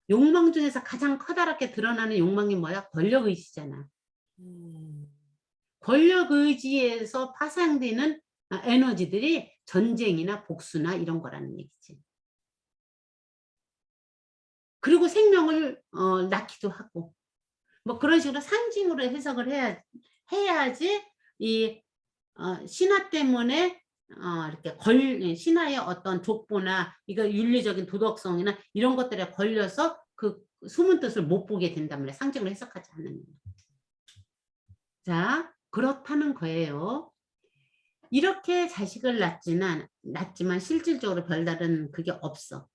욕망 중에서 가장 커다랗게 드러나는 욕망이 뭐야? 권력의지잖아. 권력의지에서 파생되는 에너지들이 전쟁이나 복수나 이런 거라는 얘기지. 그리고 생명을 낳기도 하고 뭐 그런 식으로 상징으로 해석을 해야지 이 신화 때문에 이렇게 신화의 어떤 족보나 이거 윤리적인 도덕성이나 이런 것들에 걸려서 그 숨은 뜻을 못 보게 된단 말이야. 상징으로 해석하지 않으면. 자, 그렇다는 거예요. 이렇게 자식을 낳지만 실질적으로 별다른 그게 없어.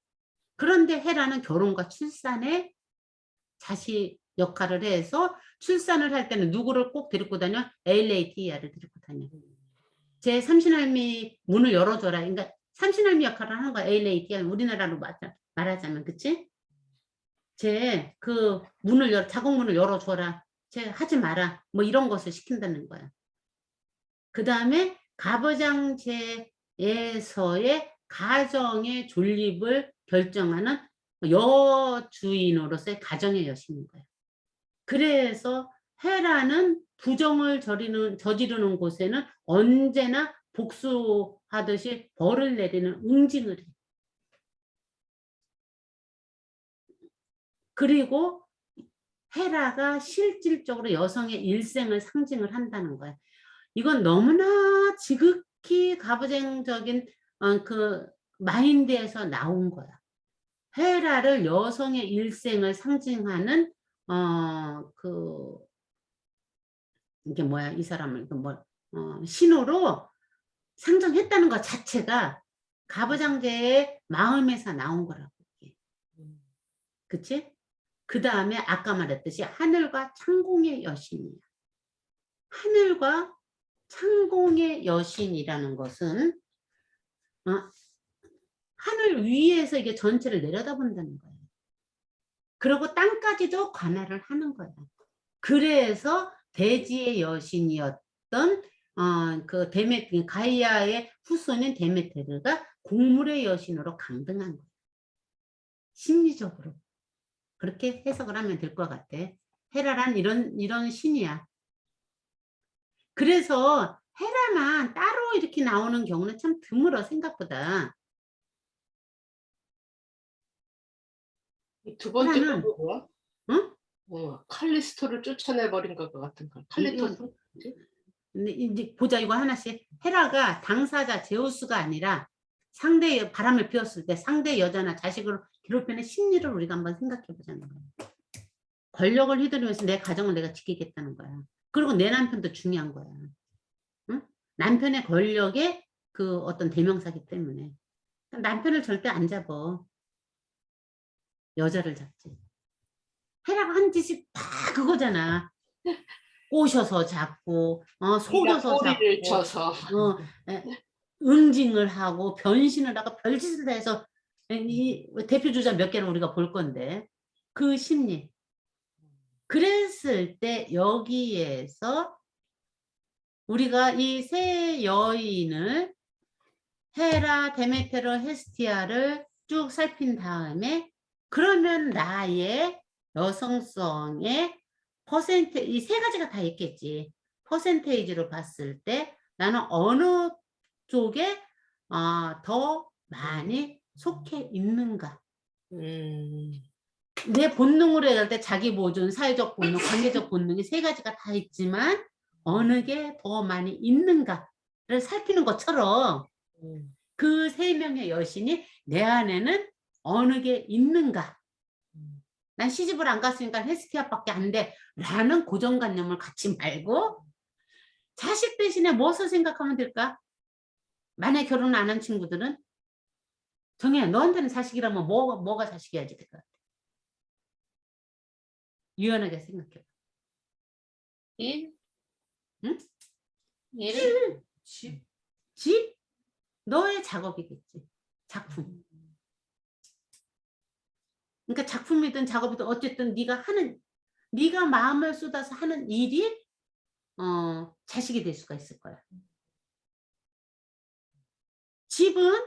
그런데 헤라는 결혼과 출산에 자식 역할을 해서 출산을 할 때는 누구를 꼭 데리고 다녀? 에일레이티아를 데리고 다녀. 제 삼신할미 문을 열어줘라. 그러니까 삼신할미 역할을 하는 거야. 에일레이티아. 우리나라로 말하자면, 그치? 제 그 자궁문을 열어줘라. 제 하지 마라. 뭐 이런 것을 시킨다는 거야. 그 다음에 가부장제에서의 가정의 존립을 결정하는 여주인으로서의 가정의 여신인 거야. 그래서 헤라는 부정을 저지르는 곳에는 언제나 복수하듯이 벌을 내리는 응징을 해. 그리고 헤라가 실질적으로 여성의 일생을 상징을 한다는 거야. 이건 너무나 지극히 가부장적인 그 마인드에서 나온 거야. 헤라를 여성의 일생을 상징하는 이게 뭐야, 이 사람을 신호로 상정했다는 것 자체가 가부장제의 마음에서 나온 거라고. 그치? 그 다음에 아까 말했듯이 하늘과 창공의 여신이야. 하늘과 창공의 여신이라는 것은 하늘 위에서 이게 전체를 내려다본다는 거예요. 그리고 땅까지도 관할을 하는 거야. 그래서 대지의 여신이었던 그 가이아의 후손인 데메테르가 곡물의 여신으로 강등한 거야. 심리적으로. 그렇게 해석을 하면 될 것 같아. 헤라란 이런 신이야. 그래서 헤라만 따로 이렇게 나오는 경우는 참 드물어, 생각보다. 두 번째 헤라는, 건 뭐야? 응? 칼리스토를 쫓아내버린 것 같은 거. 칼리토스? 근데 이제 보자, 이거 하나씩. 헤라가 당사자 제우스가 아니라 상대의 바람을 피웠을 때 상대 여자나 자식을 괴롭히는 심리를 우리가 한번 생각해 보자는 거야. 권력을 휘두르면서 내 가정을 내가 지키겠다는 거야. 그리고 내 남편도 중요한 거야. 응? 남편의 권력의 그 어떤 대명사기 때문에 남편을 절대 안 잡어. 여자를 잡지. 헤라가 한 짓이 다 그거잖아. 꼬셔서 잡고, 속여서 꼬리를 잡고, 쳐서. 응징을 하고 변신을 하고 별짓을 다 해서 이 대표 주자 몇 개를 우리가 볼 건데 그 심리. 그랬을 때 여기에서 우리가 이 세 여인을 헤라, 데메테르, 헤스티아를 쭉 살핀 다음에 그러면 나의 여성성의 이 세 가지가 다 있겠지. 퍼센테이지로 봤을 때 나는 어느 쪽에 더 많이 속해 있는가. 내 본능으로 얘기할 때 자기 보존, 사회적 본능, 관계적 본능이 세 가지가 다 있지만 어느 게 더 많이 있는가를 살피는 것처럼 그 세 명의 여신이 내 안에는 어느 게 있는가. 난 시집을 안 갔으니까 헤스티아밖에 안 돼 라는 고정관념을 갖지 말고 자식 대신에 무엇을 생각하면 될까? 만약에 결혼 안 한 친구들은 정혜야, 너한테는 자식이라면 뭐가 자식이야지 될 것 같아. 유연하게 생각해봐. 일? 응? 일? 집? 너의 작업이겠지. 작품. 그러니까 작품이든 작업이든 어쨌든 네가 마음을 쏟아서 하는 일이 자식이 될 수가 있을 거야. 집은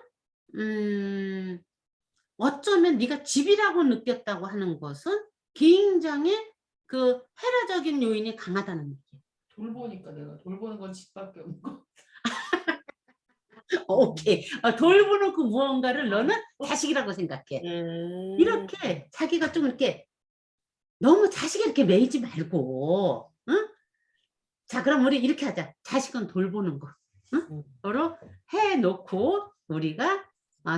어쩌면 네가 집이라고 느꼈다고 하는 것은 굉장히 그 헤라적인 요인이 강하다는 얘기야. 돌보니까 내가 돌보는 건 집밖에 없는 거. 오케이. 돌보는 그 무언가를 너는 자식이라고 생각해. 이렇게 자기가 좀 이렇게 너무 자식에 이렇게 매이지 말고, 응? 자, 그럼 우리 이렇게 하자. 자식은 돌보는 거. 응? 서로 해놓고 우리가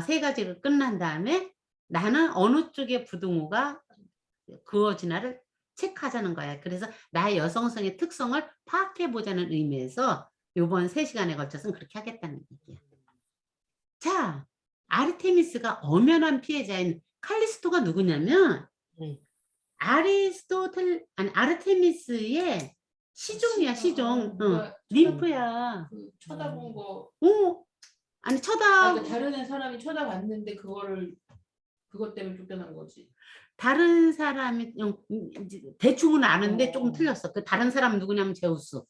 세 가지를 끝난 다음에 나는 어느 쪽에 부등호가 그어지나를 체크하자는 거야. 그래서 나의 여성성의 특성을 파악해보자는 의미에서 이번 3시간에 걸쳐서는 그렇게 하겠다는 얘기야. 자, 아르테미스가 엄연한 피해자인 칼리스토가 누구냐면 아르테미스의 시종이야, 시종. 림프야. 그 쳐다본 거. 아니 그러니까 다른 사람이 쳐다봤는데 그것 때문에 쫓겨난 거지. 다른 사람이 대충은 아는데 조금 틀렸어. 그 다른 사람은 누구냐면 제우스.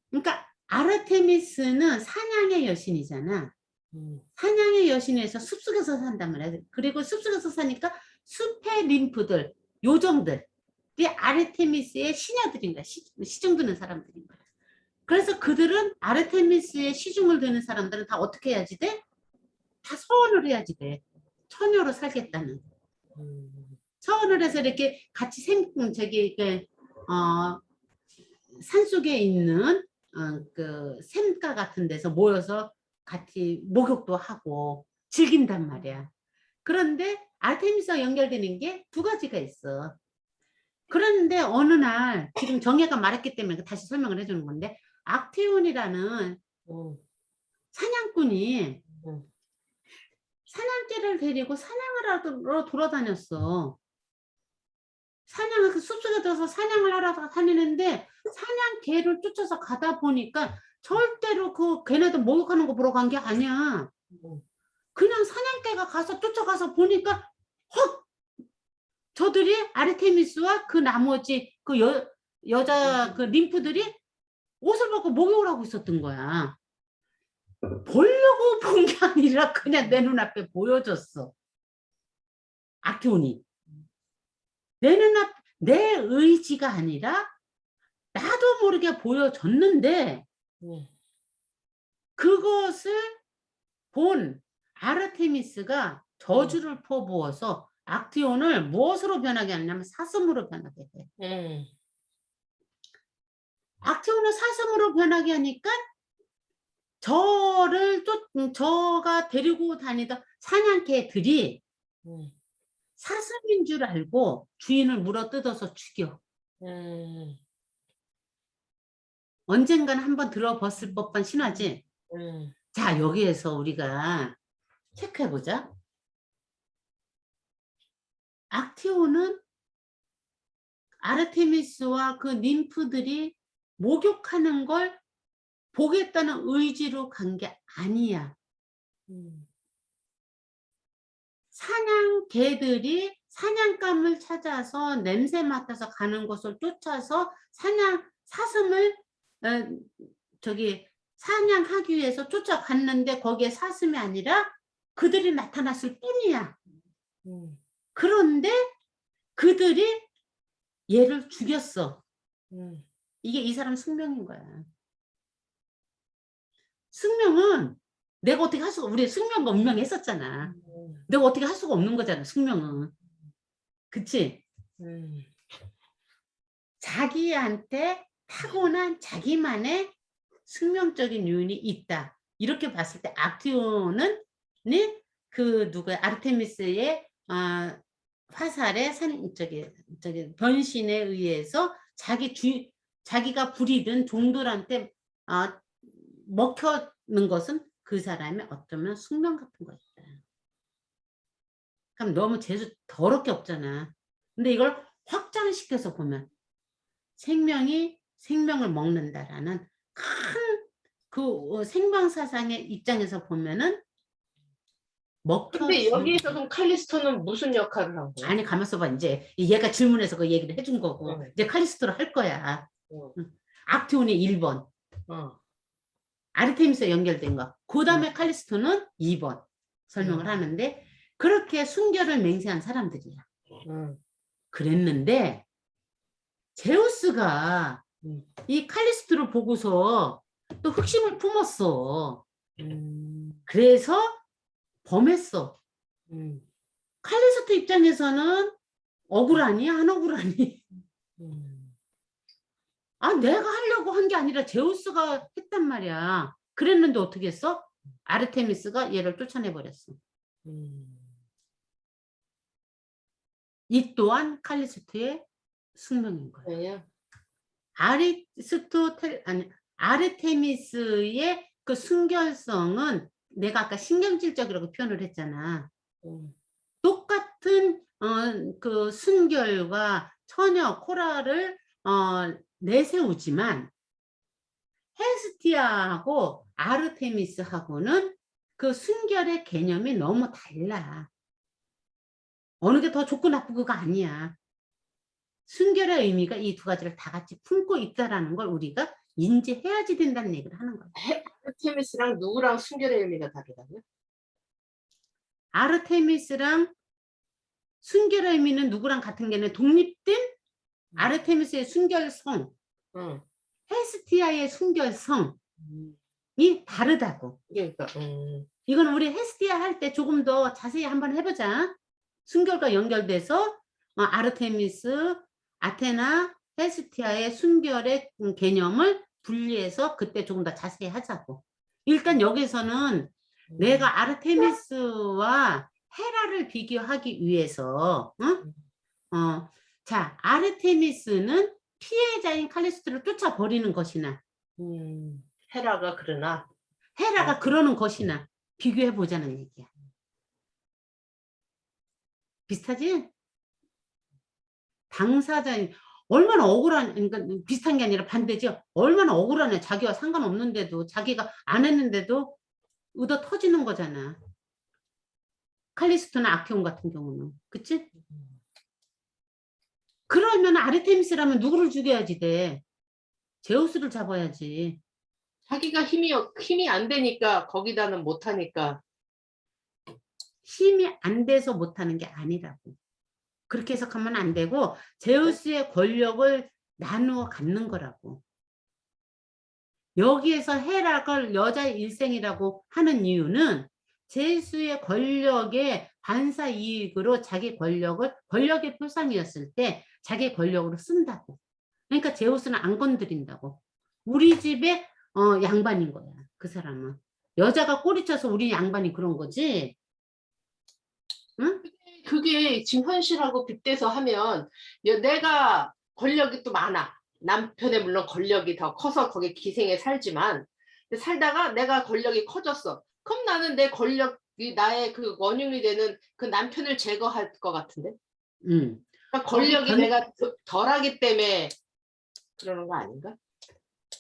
그러니까 아르테미스는 사냥의 여신이잖아. 사냥의 여신에서 숲속에서 산단 말이야. 그리고 숲속에서 사니까 숲의 림프들, 요정들이 아르테미스의 시녀들인 거야. 시중 드는 사람들인 거야. 그래서 그들은 아르테미스의 시중을 드는 사람들은 다 어떻게 해야지 돼? 다 서원을 해야지 돼. 처녀로 살겠다는. 서원을 해서 이렇게 같이 산속에 있는 그 샘가 같은 데서 모여서 같이 목욕도 하고 즐긴단 말이야. 그런데 아르테미스와 연결되는 게 두 가지가 있어. 그런데 어느 날 지금 정혜가 말했기 때문에 다시 설명을 해주는 건데 악테온이라는 사냥꾼이 사냥개를 데리고 사냥을 하러 돌아다녔어. 사냥을 그 숲속에 들어서 사냥을 하러 다니는데 사냥개를 쫓아서 가다 보니까 절대로 그 걔네들 목욕하는 거 보러 간 게 아니야. 그냥 사냥개가 가서 쫓아가서 보니까 헉! 저들이 아르테미스와 그 나머지 그 여자 그 ним프들이 옷을 벗고 목욕을 하고 있었던 거야. 보려고 본 게 아니라 그냥 내 눈앞에 보여줬어. 악티온이. 내 눈앞, 내 의지가 아니라 나도 모르게 보여줬는데 그것을 본 아르테미스가 저주를 퍼부어서 악티온을 무엇으로 변하게 하냐면 사슴으로 변하게 해. 악티온을 사슴으로 변하게 하니까 저가 데리고 다니던 사냥개들이 사슴인 줄 알고 주인을 물어뜯어서 죽여. 언젠가는 한번 들어봤을 법한 신화지. 자, 여기에서 우리가 체크해보자. 악티온은 아르테미스와 그 ним프들이 목욕하는 걸 보겠다는 의지로 간 게 아니야. 사냥개들이 사냥감을 찾아서 냄새 맡아서 가는 것을 쫓아서 사슴을 사냥하기 위해서 쫓아갔는데 거기에 사슴이 아니라 그들이 나타났을 뿐이야. 그런데 그들이 얘를 죽였어. 이게 이 사람 숙명인 거야. 숙명은 내가 어떻게 할 수가, 우리 숙명과 운명했었잖아. 내가 어떻게 할 수가 없는 거잖아, 숙명은. 그치? 자기한테 타고난 자기만의 숙명적인 요인이 있다. 이렇게 봤을 때 악티온은 아르테미스의 화살의 변신에 의해서 자기가 부리던 종들한테 먹혀는 것은 그 사람의 어쩌면 숙명 같은 거였다. 그럼 너무 재수 더럽게 없잖아. 근데 이걸 확장시켜서 보면 생명이 생명을 먹는다라는 큰 그 생명사상의 입장에서 보면은 근데 여기에서 그럼 칼리스토는 무슨 역할을 한 거야? 아니, 가만있어 봐. 이제 얘가 질문해서 그 얘기를 해준 거고 이제 칼리스토로 할 거야. 악티온이 1번. 아르테미스에 연결된 거. 그 다음에 칼리스토는 2번 설명을 하는데 그렇게 순결을 맹세한 사람들이야. 그랬는데 제우스가 이 칼리스토를 보고서 또 흑심을 품었어. 그래서 범했어. 칼리스토 입장에서는 억울하니 안 억울하니? 내가 하려고 한 게 아니라 제우스가 했단 말이야. 그랬는데 어떻게 했어? 아르테미스가 얘를 쫓아내버렸어. 이 또한 칼리스토의 숙명인 거야. 아르테미스의 그 순결성은 내가 아까 신경질적이라고 표현을 했잖아. 똑같은 그 순결과 처녀 코라를 내세우지만 헤스티아하고 아르테미스하고는 그 순결의 개념이 너무 달라. 어느 게 더 좋고 나쁘고가 아니야. 순결의 의미가 이 두 가지를 다 같이 품고 있다라는 걸 우리가 인지해야지 된다는 얘기를 하는 거야. 아르테미스랑 누구랑 순결의 의미가 다르다고요? 아르테미스랑 순결의 의미는 누구랑 같은 게 아니라 독립된 아르테미스의 순결성, 헤스티아의 순결성이 다르다고. 그러니까. 이건 우리 헤스티아 할 때 조금 더 자세히 한번 해보자. 순결과 연결돼서 아르테미스, 아테나, 헤스티아의 순결의 개념을 분리해서 그때 조금 더 자세히 하자고. 일단 여기서는 내가 아르테미스와 헤라를 비교하기 위해서 자, 아르테미스는 피해자인 칼리스토를 쫓아버리는 것이나 헤라가 그러나 헤라가 그러는 것이나 비교해보자는 얘기야. 비슷하지? 당사자 얼마나 억울한, 그러니까 비슷한 게 아니라 반대지. 얼마나 억울하냐. 자기와 상관없는데도, 자기가 안 했는데도 얻어 터지는 거잖아. 칼리스토나 아키온 같은 경우는. 그치? 그러면 아르테미스라면 누구를 죽여야지 돼. 제우스를 잡아야지. 자기가 힘이 안 되니까 거기다는 못 하니까. 힘이 안 돼서 못하는 게 아니라고. 그렇게 해석하면 안 되고 제우스의 권력을 나누어 갖는 거라고. 여기에서 헤락을 여자의 일생이라고 하는 이유는 제우스의 권력의 반사 이익으로 자기 권력의 표상이었을 때 자기 권력으로 쓴다고. 그러니까 제우스는 안 건드린다고. 우리 집에 양반인 거야. 그 사람은. 여자가 꼬리쳐서 우리 양반이 그런 거지. 응? 그게 지금 현실하고 빗대서 하면 내가 권력이 또 많아. 남편의 물론 권력이 더 커서 거기에 기생에 살지만 살다가 내가 권력이 커졌어. 그럼 나는 내 권력이 나의 그 원흉이 되는 그 남편을 제거할 것 같은데. 그러니까 권력이 내가 덜하기 때문에 그러는 거 아닌가?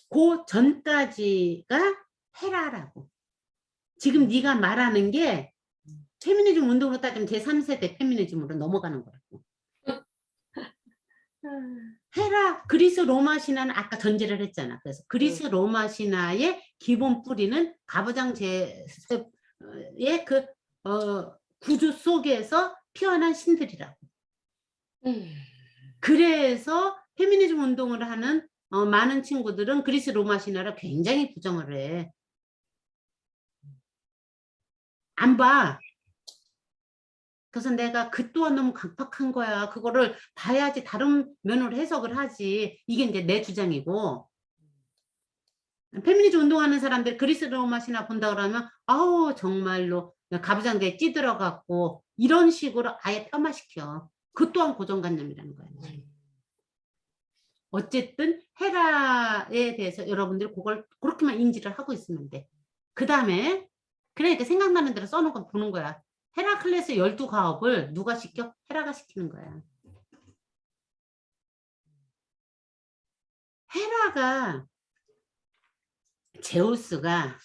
그 전까지가 헤라라고. 지금 네가 말하는 게 페미니즘 운동으로 따지면 제3세대 페미니즘으로 넘어가는 거라고. 헤라 그리스 로마 신화는 아까 전제를 했잖아. 그래서 그리스 로마 신화의 기본 뿌리는 가부장 제의 그 구조 속에서 피어난 신들이라고. 그래서 페미니즘 운동을 하는 많은 친구들은 그리스 로마 신화를 굉장히 부정을 해. 안 봐. 그래서 내가 그 또한 너무 강팍한 거야. 그거를 봐야지 다른 면으로 해석을 하지. 이게 이제 내 주장이고. 페미니즘 운동하는 사람들 그리스 로마 신화 본다 그러면 아우 정말로 가부장제에 찌들어갖고 이런 식으로 아예 폄하시켜. 그 또한 고정관념이라는 거야. 어쨌든 헤라에 대해서 여러분들이 그걸 그렇게만 인지를 하고 있으면 돼. 그 다음에 그러니까 생각나는 대로 써놓고 보는 거야. 헤라클레스 12가업을 누가 시켜? 헤라가 시키는 거야. 헤라가 제우스가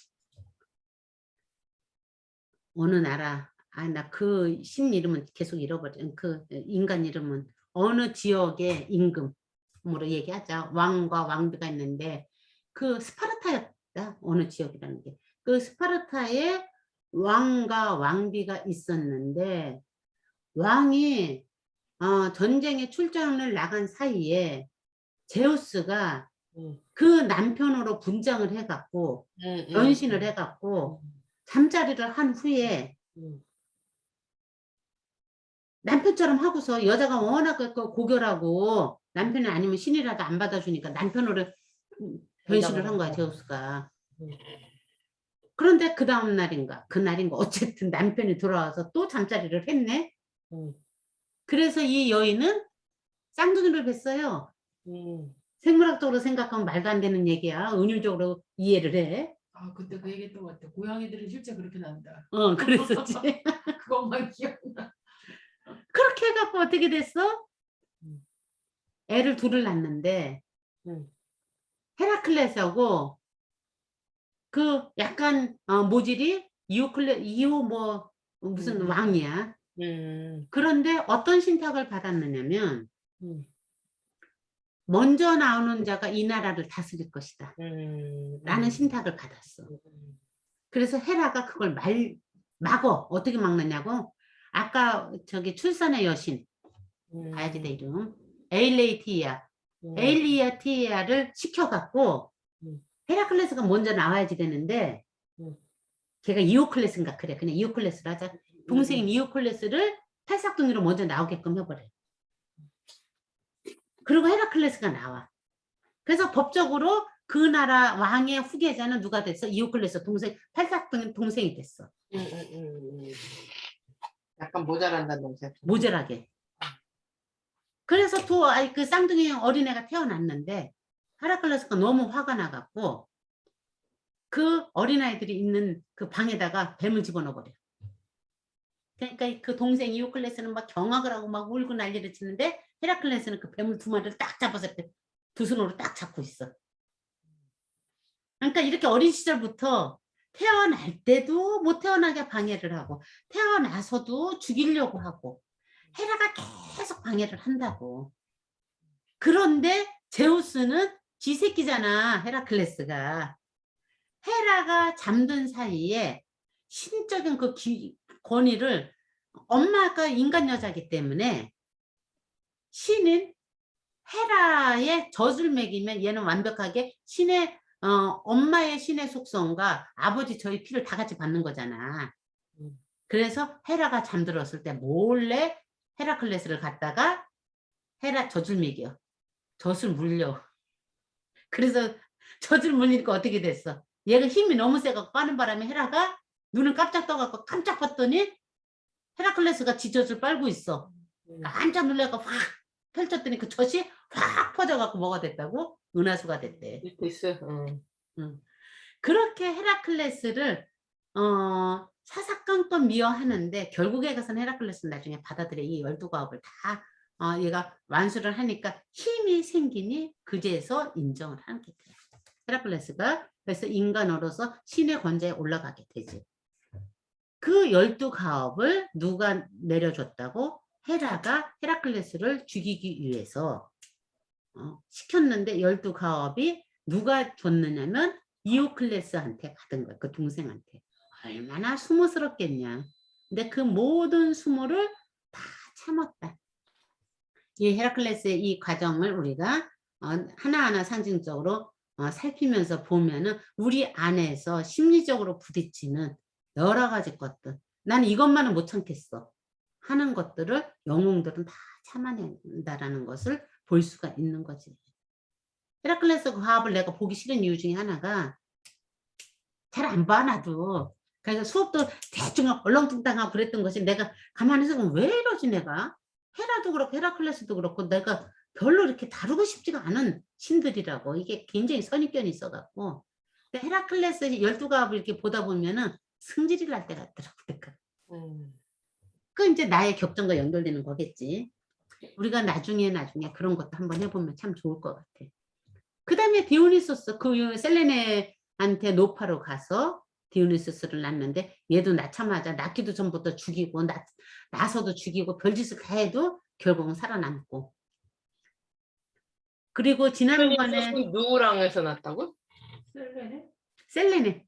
어느 나라 나 그 신 이름은 계속 잃어버려. 그 인간 이름은 어느 지역의 임금으로 얘기하자. 왕과 왕비가 있는데 그 스파르타였다. 어느 지역이라는 게. 그 스파르타에 왕과 왕비가 있었는데 왕이 전쟁에 출전을 나간 사이에 제우스가 그 남편으로 분장을 해갖고 변신을 해갖고 잠자리를 한 후에 남편처럼 하고서 여자가 워낙 고결하고 남편이 아니면 신이라도 안 받아주니까 남편으로 변신을 한 거야 제우스가. 그런데 그 다음 날인가 그날인가 어쨌든 남편이 돌아와서 또 잠자리를 했네. 그래서 이 여인은 쌍둥이를 뵀어요. 생물학적으로 생각하면 말도 안 되는 얘기야. 은유적으로 이해를 해. 아 그때 그 얘기했던 것 같아. 고양이들은 실제 그렇게 난다. 그랬었지. 그것만 기억나. 그렇게 해갖고 어떻게 됐어? 애를 둘을 낳는데 헤라클레스하고 그 약간 모질이 이오 뭐 무슨 왕이야. 그런데 어떤 신탁을 받았느냐면 먼저 나오는 자가 이 나라를 다스릴 것이다 라는 신탁을 받았어. 그래서 헤라가 그걸 막어. 어떻게 막느냐고 아까 저기 출산의 여신 봐야지 내 이름 에일리아티아를 시켜갖고 헤라클레스가 먼저 나와야지 되는데 걔가 이오클레스인가 그래. 그냥 이오클레스를 하자. 동생인 이오클레스를 탈삭둥이로 먼저 나오게끔 해버려. 그리고 헤라클레스가 나와. 그래서 법적으로 그 나라 왕의 후계자는 누가 됐어? 이오클레스 동생, 탈삭둥이 동생이 됐어. 약간 모자란다는 동생. 모자라게. 그래서 그 쌍둥이 어린애가 태어났는데 헤라클레스가 너무 화가 나갖고 그 어린아이들이 있는 그 방에다가 뱀을 집어넣어버려. 그러니까 그 동생 이오클레스는 막 경악을 하고 막 울고 난리를 치는데 헤라클레스는 그 뱀을 두 마리를 딱 잡아서 두 손으로 딱 잡고 있어. 그러니까 이렇게 어린 시절부터 태어날 때도 못 태어나게 방해를 하고 태어나서도 죽이려고 하고 헤라가 계속 방해를 한다고. 그런데 제우스는 지 새끼잖아, 헤라클레스가. 헤라가 잠든 사이에 신적인 그 권위를, 엄마가 인간 여자이기 때문에 신은 헤라의 젖을 먹이면 얘는 완벽하게 신의 엄마의 신의 속성과 아버지 저희 피를 다 같이 받는 거잖아. 그래서 헤라가 잠들었을 때 몰래 헤라클레스를 갖다가 헤라 젖을 먹여. 젖을 물려. 그래서 젖을 물리니까 어떻게 됐어? 얘가 힘이 너무 세갖고 빠는 바람에 헤라가 눈을 깜짝 떠갖고 깜짝 봤더니 헤라클레스가 지 젖을 빨고 있어. 깜짝 놀라고 확 펼쳤더니 그 젖이 확 퍼져갖고 뭐가 됐다고? 은하수가 됐대. 있어. 그렇게 헤라클레스를 사사건건 미워하는데 결국에 가서는 헤라클레스는 나중에 받아들여. 이 12가업을 다 얘가 완수를 하니까 힘이 생기니 그제서 인정을 하게 돼요. 헤라클레스가 그래서 인간으로서 신의 권좌에 올라가게 되지. 그 12가업을 누가 내려줬다고? 헤라가 헤라클레스를 죽이기 위해서 시켰는데 12가업이 누가 줬느냐면 이오클레스한테 받은 거야. 그 동생한테. 얼마나 수모스럽겠냐. 근데 그 모든 수모를 다 참았다. 이 헤라클레스의 이 과정을 우리가 하나하나 상징적으로 살피면서 보면은 우리 안에서 심리적으로 부딪히는 여러 가지 것들. 나는 이것만은 못 참겠어 하는 것들을 영웅들은 다 참아낸다라는 것을 볼 수가 있는 거지. 헤라클레스 과업을 내가 보기 싫은 이유 중에 하나가 잘 안 봐, 나도. 그래서 수업도 대충 얼렁뚱땅하고 그랬던 것이 내가 가만히 있으면 왜 이러지 내가? 헤라도 그렇고 헤라클레스도 그렇고 내가 별로 이렇게 다루고 싶지가 않은 신들이라고. 이게 굉장히 선입견이 있어갖고. 근데 헤라클레스 12가업을 이렇게 보다 보면은 승질이 날 때가 있더라고. 그 이제 나의 격정과 연결되는 거겠지. 우리가 나중에 그런 것도 한번 해보면 참 좋을 것 같아. 그 다음에 디오니소스, 그 셀레네한테 노파로 가서 디오니소스를 낳는데 얘도 낳자마자 낳기도 전부터 죽이고 나서도 죽이고 별짓을 다 해도 결국은 살아남고. 그리고 지난번에 누구랑 해서 낳았다고? 셀레네.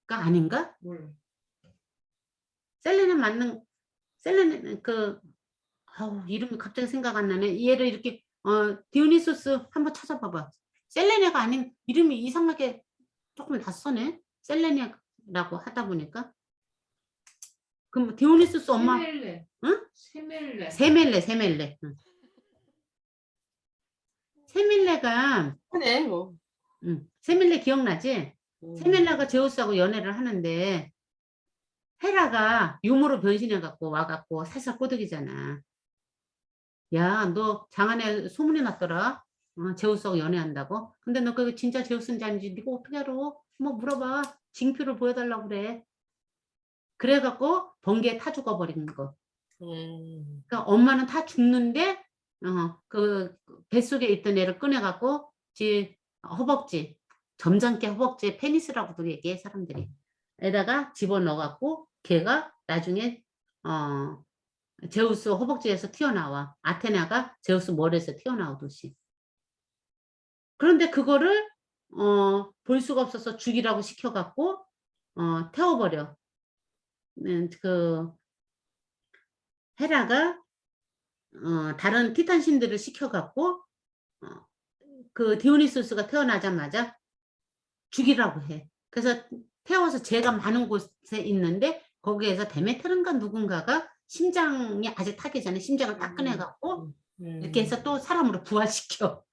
가 아닌가? 셀레네 그 이름이 갑자기 생각 안 나네. 얘를 이렇게 디오니소스 한번 찾아봐봐. 셀레네가 아닌 이름이 이상하게 조금 낯서네. 셀레네라고 하다 보니까. 그럼 디오니소스 엄마. 세멜레. 응? 세멜레. 응. 세밀레가 그래 뭐. 세밀레 기억나지? 세밀레가 제우스하고 연애를 하는데 헤라가 유모로 변신해갖고 와갖고 살살 꼬드기잖아. 야, 너 장안에 소문이 났더라. 제우스하고 연애한다고. 근데 너 그게 진짜 제우스인지 아닌지 네가 어떻게 알아? 뭐 물어봐. 징표를 보여달라고 그래. 그래갖고 번개에 타 죽어버린 거. 그러니까 엄마는 다 죽는데 그 뱃속에 있던 애를 꺼내갖고 허벅지, 점잖게 허벅지에 페니스라고도 얘기해 사람들이. 에다가 집어넣어갖고 걔가 나중에 제우스 허벅지에서 튀어나와. 아테나가 제우스 머리에서 튀어나오듯이. 그런데 그거를 볼 수가 없어서 죽이라고 시켜갖고 태워버려. 그 헤라가 다른 티탄 신들을 시켜갖고 그 디오니소스가 태어나자마자 죽이라고 해. 그래서 태워서 죄가 많은 곳에 있는데 거기에서 데메테른가 누군가가 심장이 아직 타기 전에 심장을 딱 꺼내갖고 이렇게 해서 또 사람으로 부활시켜.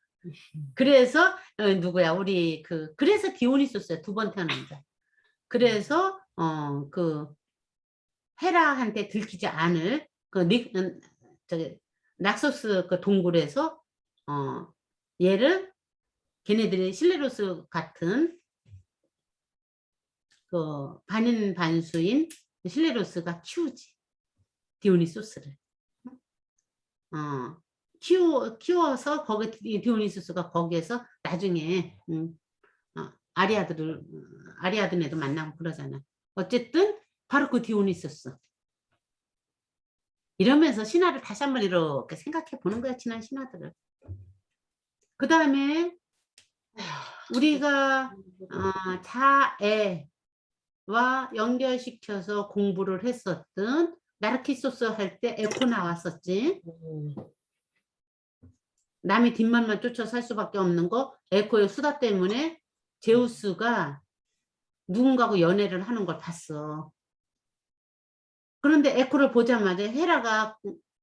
그래서 누구야 우리 그래서 디오니소스야. 2번 태어난다. 그래서 그 헤라한테 들키지 않을 낙소스 그 동굴에서 얘를 걔네들이 실레로스 같은 그 반인 반수인 실레로스가 키우지 디오니소스를. 키워서 거기 디오니소스가 거기에서 나중에 아리아드네도 만나고 그러잖아. 어쨌든 바로 그 디오니소스. 이러면서 신화를 다시 한번 이렇게 생각해 보는 거야, 지난 신화들을. 그 다음에 우리가 자애와 연결시켜서 공부를 했었던 나르키소스 할 때 에코 나왔었지. 남의 뒷말만 쫓아 살 수밖에 없는 거, 에코의 수다 때문에 제우스가 누군가하고 연애를 하는 걸 봤어. 그런데 에코를 보자마자 헤라가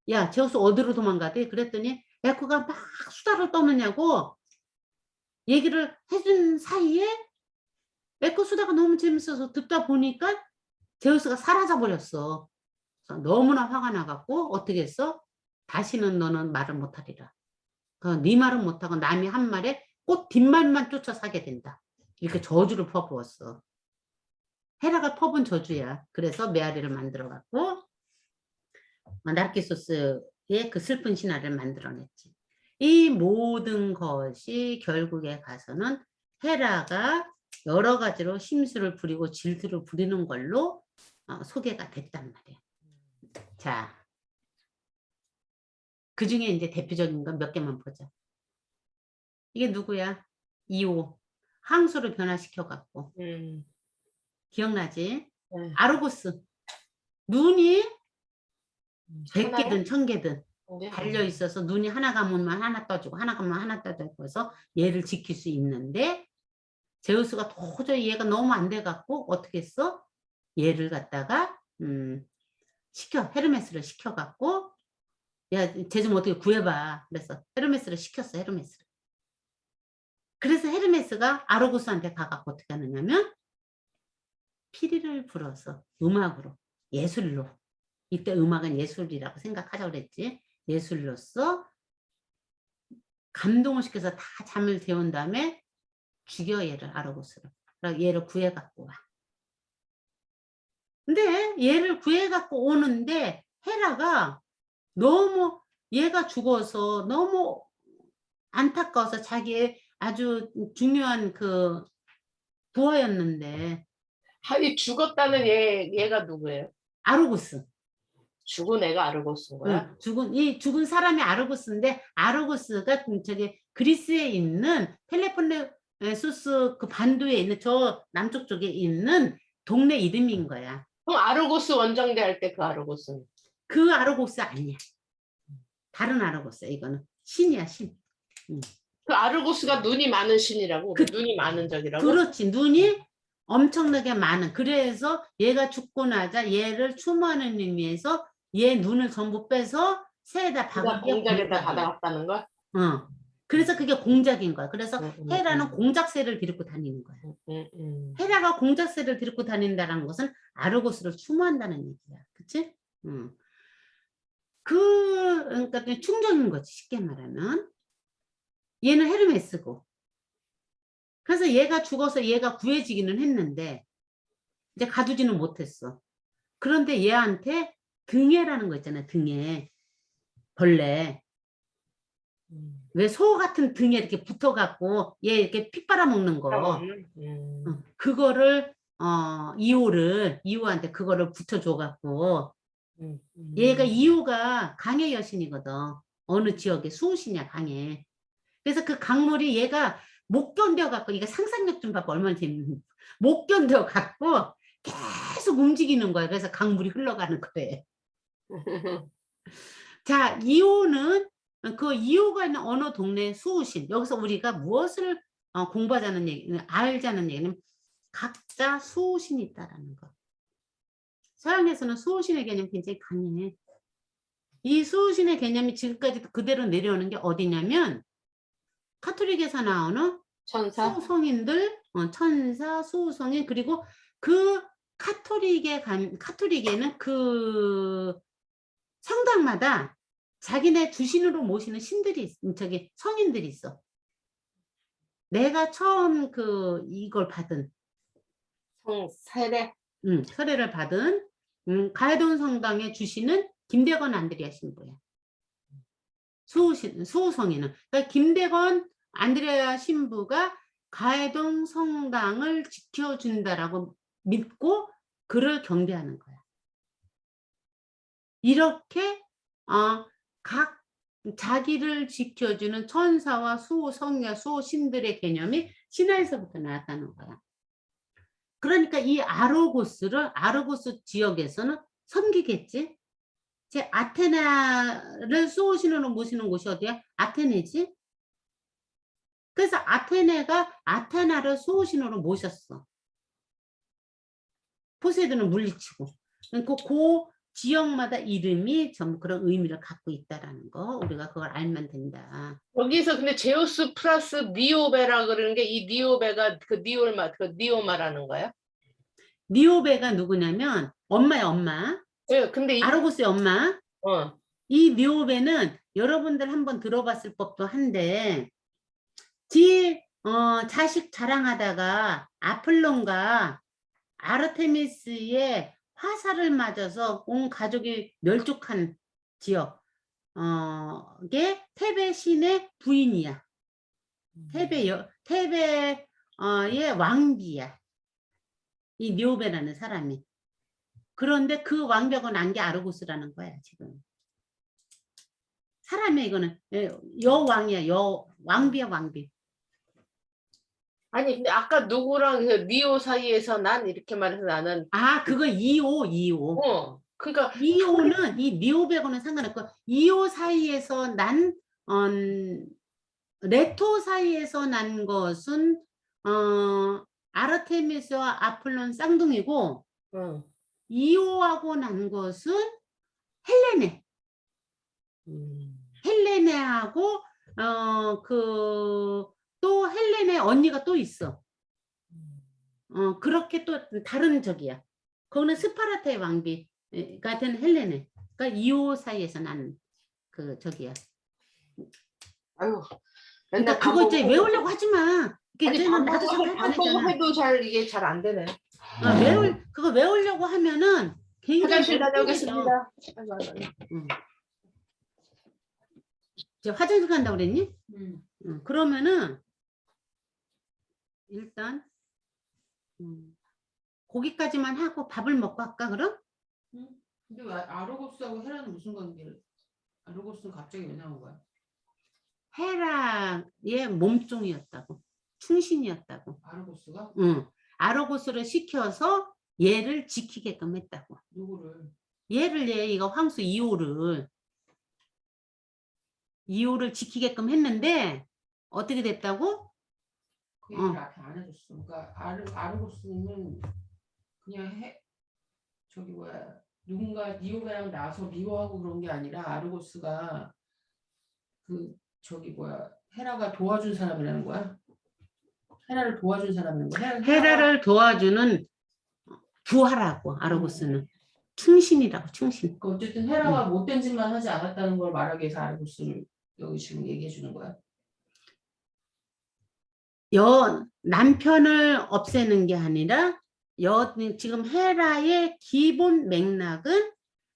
야, 제우스 어디로 도망가대? 그랬더니 에코가 막 수다를 떠느냐고 얘기를 해준 사이에 에코 수다가 너무 재밌어서 듣다 보니까 제우스가 사라져 버렸어. 너무나 화가 나갖고 어떻게 했어? 다시는 너는 말을 못하리라. 네 말은 못하고 남이 한 말에 꼭 뒷말만 쫓아 사게 된다. 이렇게 저주를 퍼부었어. 헤라가 퍼본 저주야. 그래서 메아리를 만들어갖고 나르키소스의 그 슬픈 신화를 만들어냈지. 이 모든 것이 결국에 가서는 헤라가 여러 가지로 심술을 부리고 질투를 부리는 걸로 소개가 됐단 말이야. 자, 그 중에 이제 대표적인 건 몇 개만 보자. 이게 누구야? 이오. 항소를 변화시켜갖고. 기억나지? 아르고스. 눈이 100개든 1000개든 달려있어서 눈이 하나 감으면 하나 떠주고 하나 감으면 하나 떠주고 해서 얘를 지킬 수 있는데 제우스가 도저히 얘가 너무 안 돼갖고 어떻게 했어? 얘를 갖다가 헤르메스를 시켜갖고 야, 쟤 좀 어떻게 구해봐. 그래서 헤르메스를 시켰어. 헤르메스를. 그래서 헤르메스가 아르고스한테 가갖고 어떻게 하느냐면 피리를 불어서 음악으로, 예술로, 이때 음악은 예술이라고 생각하자고 그랬지. 예술로서 감동을 시켜서 다 잠을 재운 다음에 죽여 얘를, 아르고스를. 얘를 구해갖고 와. 근데 얘를 구해갖고 오는데 헤라가 너무 얘가 죽어서 너무 안타까워서 자기의 아주 중요한 그 부하였는데. 이 죽었다는 얘가 누구예요? 아르고스. 죽은 애가 아르고스인 거야? 이 죽은 사람이 아르고스인데 아르고스가 저기 그리스에 있는 펠로폰네소스 그 반도에 있는 저 남쪽 쪽에 있는 동네 이름인 거야. 그럼 아르고스 원정대 할 때 그 아르고스는? 그 아르고스 아니야. 다른 아르고스야. 이거는 신이야, 신. 그 아르고스가 눈이 많은 신이라고? 눈이 많은 적이라고? 그렇지. 눈이 엄청나게 많은. 그래서 얘가 죽고 나자 얘를 추모하는 의미에서 얘 눈을 전부 빼서 새에다 박은 공작에다 받아갔다는 거야? 그래서 그게 공작인 거야. 그래서 헤라는 공작새를 데리고 다니는 거야. 헤라가 공작새를 데리고 다닌다는 것은 아르고스를 추모한다는 얘기야. 그치? 그러니까 충전인 거지. 쉽게 말하면. 얘는 헤르메스고. 그래서 얘가 죽어서 얘가 구해지기는 했는데 이제 가두지는 못했어. 그런데 얘한테 등해라는 거 있잖아요. 등해. 벌레. 왜 소 같은 등에 이렇게 붙어갖고 얘 이렇게 피 빨아먹는 거. 그거를 이오한테 그거를 붙여줘갖고 얘가 이오가 강의 여신이거든. 어느 지역에 수호신이야, 강에. 그래서 그 강물이 얘가 못 견뎌갖고, 이거 상상력 좀 봐봐, 얼마나 재밌는. 못 견뎌갖고 계속 움직이는 거야. 그래서 강물이 흘러가는 거래. 자, 이오는 그 이오가 있는 어느 동네 수호신. 여기서 우리가 무엇을 공부하자는 얘기는, 알자는 얘기는 각자 수호신이 있다라는 거. 서양에서는 수호신의 개념이 굉장히 강해. 이 수호신의 개념이 지금까지 그대로 내려오는 게 어디냐면 카톨릭에서 나오는 천사? 수호성인들, 천사, 수호성인, 그리고 그 카톨릭에는 그 성당마다 자기네 주신으로 모시는 신들이, 저기 성인들이 있어. 내가 처음 이걸 받은 세례? 세례를 받은 가야돈 성당의 주신은 김대건 안드레아 신부야. 수호성에는. 그러니까 김대건 안드레아 신부가 가해동 성당을 지켜준다라고 믿고 그를 경배하는 거야. 이렇게 각 자기를 지켜주는 천사와 수호성녀, 수호신들의 개념이 신화에서부터 나왔다는 거야. 그러니까 이 아르고스 지역에서는 섬기겠지. 제 아테나를 수호신으로 모시는 곳이 어디야? 아테네지. 그래서 아테네가 아테나를 수호신으로 모셨어. 포세이돈을 물리치고. 그러니까 그 지역마다 이름이 전부 그런 의미를 갖고 있다라는 거, 우리가 그걸 알면 된다. 여기서 근데 제우스 플러스 니오베라 그러는 게 이 니오베가 그 니오 말하는 거야? 니오베가 누구냐면 엄마야, 엄마. 네, 근데 이 아르고스의 엄마. 이 니오베는 여러분들 한번 들어봤을 법도 한데, 자식 자랑하다가 아폴론과 아르테미스의 화살을 맞아서 온 가족이 멸족한 지역, 게 테베 신의 부인이야. 테베의 왕비야. 이 니오베라는 사람이. 그런데 그 왕벽은 안 게 아르고스라는 거야, 지금. 사람이 이거는 여왕이야, 왕비야, 왕비. 아니 근데 아까 누구랑 그 니오 사이에서 난 이렇게 말해서 나는 그거 2호. 그러니까 2호는 이 니오베고는 상관없고 2호 사이에서 난 레토 사이에서 난 것은 아르테미스와 아폴론 쌍둥이고 2호하고 난 것은 헬레네. 헬레네하고 또 헬레네 언니가 또 있어. 그렇게 또 다른 적이야. 그거는 스파르타의 왕비 같은 헬레네. 그러니까 2호 사이에서 난 그 적이야. 아유 그러니까 그거 이제 외우려고 하지 마. 아니 나도 잘 반복해도 이게 잘 안 되네. 그거 외우려고 하면은 굉장히 화장실 다녀오겠습니다. 이제 화장실 간다고 그랬니? 그러면은 일단 고기까지만 하고 밥을 먹고 할까 그럼? 근데 왜 아르고스하고 헤라는 무슨 관계를? 아르고스는 갑자기 왜 나온 거야? 헤라의 몸종이었다고. 충신이었다고. 아르고스가? 응. 아르고스를 시켜서 얘를 지키게끔 했다고. 누구를? 이거 황수 2호를 지키게끔 했는데 어떻게 됐다고? 그 얘기를 앞에 안 해줬어. 그러니까 아르고스는 그냥 누군가 니오베랑 나서 미워하고 그런 게 아니라 아르고스가 헤라가 도와준 사람이라는 거야? 헤라를 도와준 사람이라는 거야? 헤라를 도와주는 부하라고. 아르고스는 충신이라고. 충신. 어쨌든 헤라가 못된 짓만 하지 않았다는 걸 말하기 위해서 아르고스를 여기 지금 얘기해 주는 거야. 남편을 없애는 게 아니라 지금 헤라의 기본 맥락은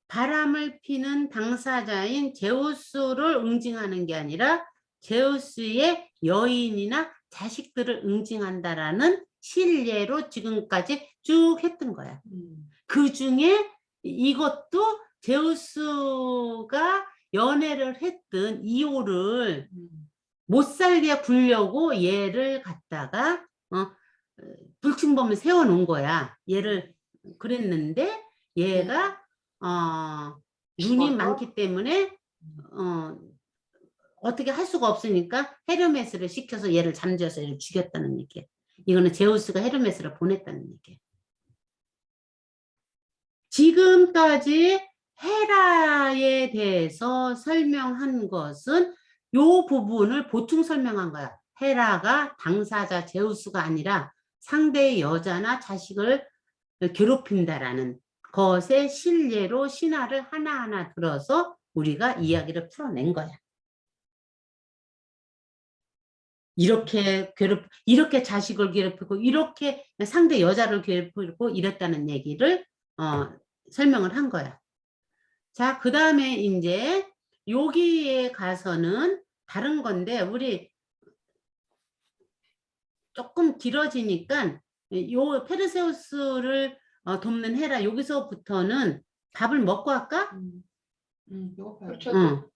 바람을 피는 당사자인 제우스를 응징하는 게 아니라 제우스의 여인이나 자식들을 응징한다라는 신뢰로 지금까지 쭉 했던 거야. 그 중에 이것도 제우스가 연애를 했던 2호를 못 살게 굴려고 얘를 갖다가 불침범을 세워놓은 거야. 얘를 그랬는데 얘가 눈이 많기 때문에 어떻게 할 수가 없으니까 헤르메스를 시켜서 얘를 잠재워서 얘를 죽였다는 얘기야. 이거는 제우스가 헤르메스를 보냈다는 얘기야. 지금까지 헤라에 대해서 설명한 것은 이 부분을 보충 설명한 거야. 헤라가 당사자 제우스가 아니라 상대의 여자나 자식을 괴롭힌다라는 것의 신뢰로 신화를 하나하나 들어서 우리가 이야기를 풀어낸 거야. 이렇게 자식을 괴롭히고 이렇게 상대 여자를 괴롭히고 이랬다는 얘기를 설명을 한 거야. 자, 그 다음에 이제 여기에 가서는 다른 건데 우리 조금 길어지니까 요 페르세우스를 돕는 헤라 여기서부터는 밥을 먹고 할까? 배고파요. 그렇죠. 응.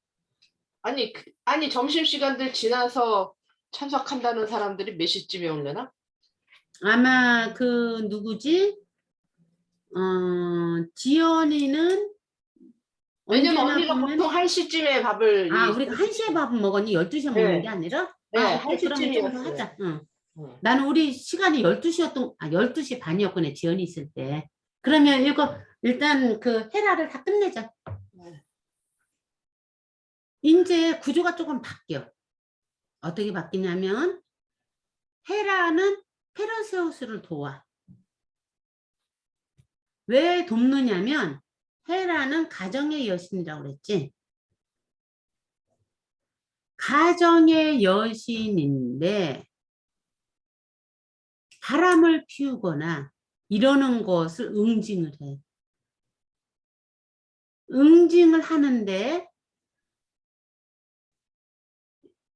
아니 점심시간들 지나서 참석한다는 사람들이 몇 시쯤에 오려나? 아마 그 누구지? 지연이는 왜냐면 언제나 언니가 보면 보통 1시쯤에 밥을 우리가 1시에 밥을 먹었니? 12시에 먹는 게 아니라? 네, 오케이, 그러면 좀 더 1시쯤이었어요. 하자. 응. 나는 우리 시간이 12시 반이었거든, 지연이 있을 때. 그러면 이거 일단 그 헤라를 다 끝내자. 네. 이제 구조가 조금 바뀌어. 어떻게 바뀌냐면 헤라는 페르세우스를 도와. 왜 돕느냐면 헤라는 가정의 여신이라고 그랬지. 가정의 여신인데 바람을 피우거나 이러는 것을 응징을 해. 응징을 하는데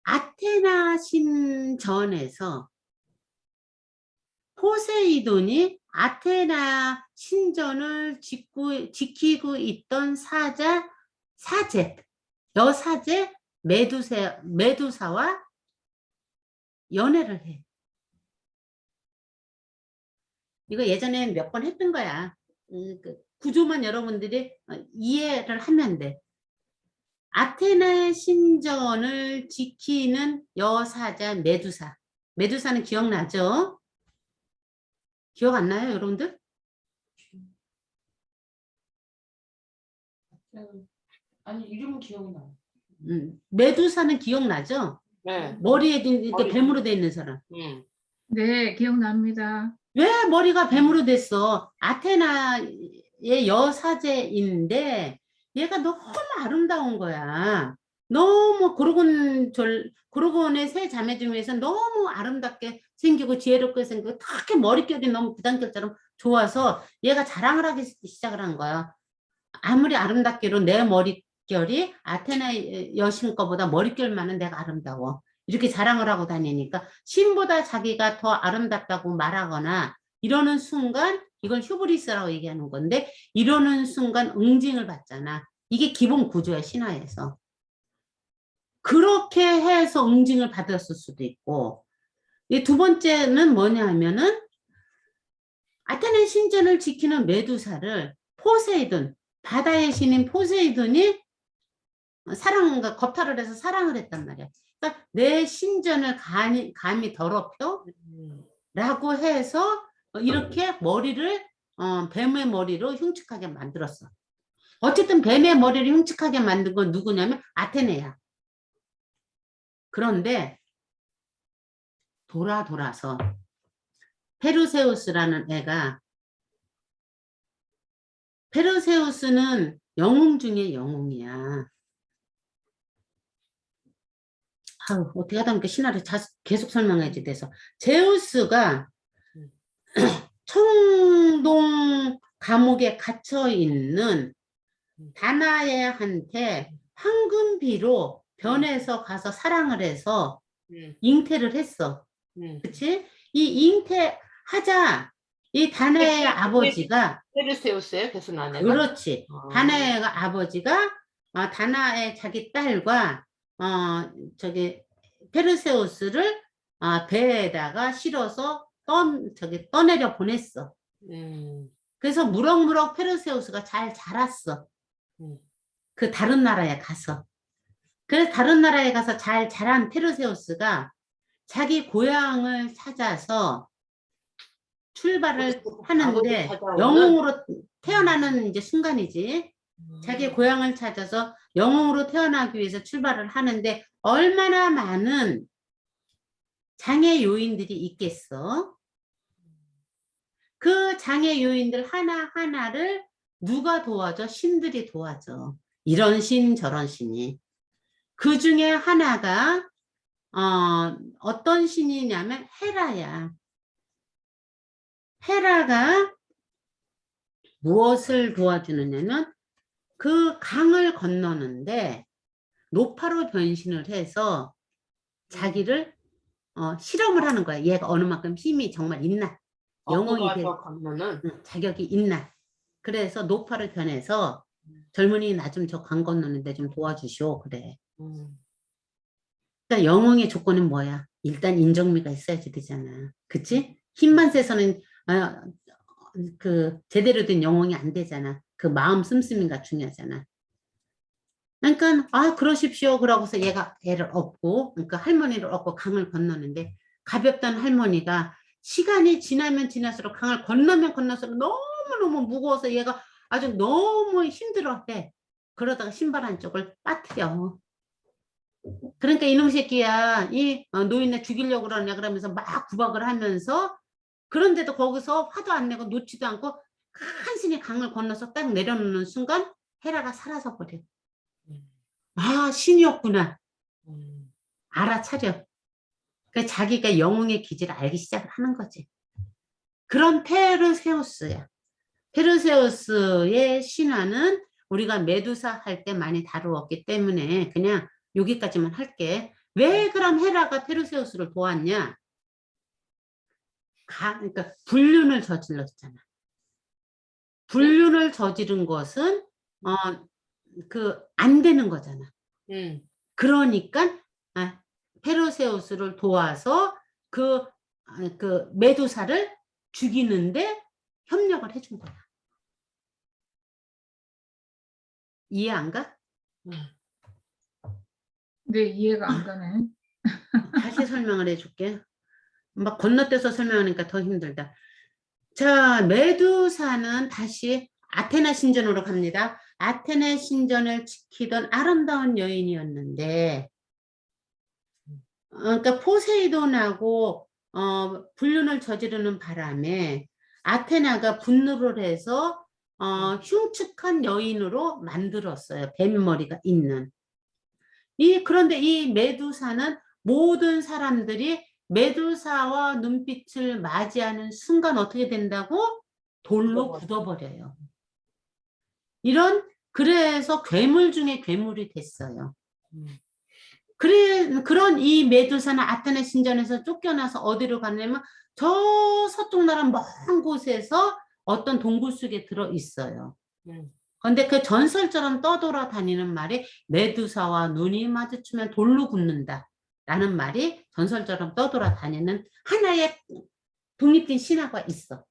아테나 신전에서 포세이돈이 아테나 신전을 지키고 있던 여사제 메두사와 연애를 해. 이거 예전에 몇 번 했던 거야. 그 구조만 여러분들이 이해를 하면 돼. 아테네 신전을 지키는 여사자 메두사. 메두사는 기억나죠? 기억 안 나요, 여러분들? 아니 이름은 기억이 나. 메두사는 기억나죠? 네. 머리에 이렇게 머리. 뱀으로 돼 있는 사람. 네, 기억납니다. 왜 머리가 뱀으로 됐어? 아테나의 여사제인데 얘가 너무 아름다운 거야. 너무 고르곤의 세 자매 중에서 너무 아름답게 생기고 지혜롭게 생기고 특히 머릿결이 너무 부단결처럼 좋아서 얘가 자랑을 하기 시작을 한 거야. 아무리 아름답게도 내 머릿결이 아테나 여신 거보다 머릿결만은 내가 아름다워. 이렇게 자랑을 하고 다니니까 신보다 자기가 더 아름답다고 말하거나 이러는 순간 이걸 휴브리스라고 얘기하는 건데 이러는 순간 응징을 받잖아. 이게 기본 구조야, 신화에서. 그렇게 해서 응징을 받았을 수도 있고 이 두 번째는 뭐냐 하면은 아테네 신전을 지키는 메두사를 포세이돈, 바다의 신인 포세이돈이 사랑과 겁탈을 해서 사랑을 했단 말이야. 그러니까 내 신전을 감히 더럽혀? 라고 해서 이렇게 머리를 뱀의 머리로 흉측하게 만들었어. 어쨌든 뱀의 머리를 흉측하게 만든 건 누구냐면 아테네야. 그런데 돌아서 페르세우스라는 애가 페르세우스는 영웅 중에 영웅이야. 어떻게 하다 보니까 신화를 계속 설명해야지 돼서 제우스가 청동 감옥에 갇혀 있는 다나에한테 황금비로 변해서 가서 사랑을 해서 잉태를 했어. 그치? 이 잉태하자 이 다나의 아버지가 페르세우스예요? 계속 아내가? 그렇지. 다나의 아버지가 다나의 자기 딸과 페르세우스를 배에다가 실어서 떠내려 보냈어. 그래서 무럭무럭 페르세우스가 잘 자랐어. 그 다른 나라에 가서. 그래서 다른 나라에 가서 잘 자란 페르세우스가 자기 고향을 찾아서 출발을 하는데 영웅으로 태어나는 이제 순간이지. 자기 고향을 찾아서 영웅으로 태어나기 위해서 출발을 하는데 얼마나 많은 장애 요인들이 있겠어. 그 장애 요인들 하나하나를 누가 도와줘? 신들이 도와줘. 이런 신 저런 신이. 그 중에 하나가 어떤 신이냐면 헤라야. 헤라가 무엇을 도와주느냐면 그 강을 건너는데 노파로 변신을 해서 자기를 실험을 하는 거야. 얘가 어느 만큼 힘이 정말 있나, 영웅이 될 건너는 자격이 있나. 그래서 노파로 변해서 젊은이 나 좀 저 강 건너는데 좀 도와주시오. 그래. 그러니까 영웅의 조건은 뭐야? 일단 인정미가 있어야지 되잖아. 그치? 힘만 세서는 그 제대로 된 영웅이 안 되잖아. 그 마음 씀씀이가 중요하잖아. 그러니까 그러십시오. 그러고서 얘가 애를 업고, 그러니까 할머니를 업고 강을 건너는데, 가볍던 할머니가 시간이 지나면 지날수록 강을 건너면 건너수록 너무너무 무거워서 얘가 아주 너무 힘들어해. 그러다가 신발 한쪽을 빠뜨려. 그러니까 이놈 새끼야, 이 노인네 죽이려고 그러냐 그러면서 막 구박을 하면서, 그런데도 거기서 화도 안 내고 놓지도 않고 간신히 강을 건너서 딱 내려놓는 순간 헤라가 사라져 버려. 신이었구나. 알아차려. 그러니까 자기가 영웅의 기질을 알기 시작하는 거지. 그런 페르세우스야. 페르세우스의 신화는 우리가 메두사 할 때 많이 다루었기 때문에 그냥 여기까지만 할게. 왜 그럼 헤라가 페르세우스를 도왔냐? 그러니까 불륜을 저질렀잖아. 불륜을 저지른 것은 안 되는 거잖아. 그러니까 페르세우스를 도와서 그 메두사를 죽이는데 협력을 해준 거야. 이해 안 가? 네, 이해가 안 가네. 다시 설명을 해줄게. 막 건너뛰어서 설명하니까 더 힘들다. 자, 메두사는 다시 아테네 신전으로 갑니다. 아테네 신전을 지키던 아름다운 여인이었는데, 그러니까 포세이돈하고 불륜을 저지르는 바람에 아테나가 분노를 해서 흉측한 여인으로 만들었어요. 뱀머리가 있는. 그런데 이 메두사는 모든 사람들이 메두사와 눈빛을 맞이하는 순간 어떻게 된다고? 돌로 굳어버려요. 그래서 괴물 중에 괴물이 됐어요. 그런 이 메두사는 아테네 신전에서 쫓겨나서 어디로 가냐면 저 서쪽 나라 먼 곳에서 어떤 동굴 속에 들어 있어요. 그런데 그 전설처럼 떠돌아다니는 말이 메두사와 눈이 마주치면 돌로 굳는다 라는 말이 전설처럼 떠돌아다니는 하나의 독립된 신화가 있어.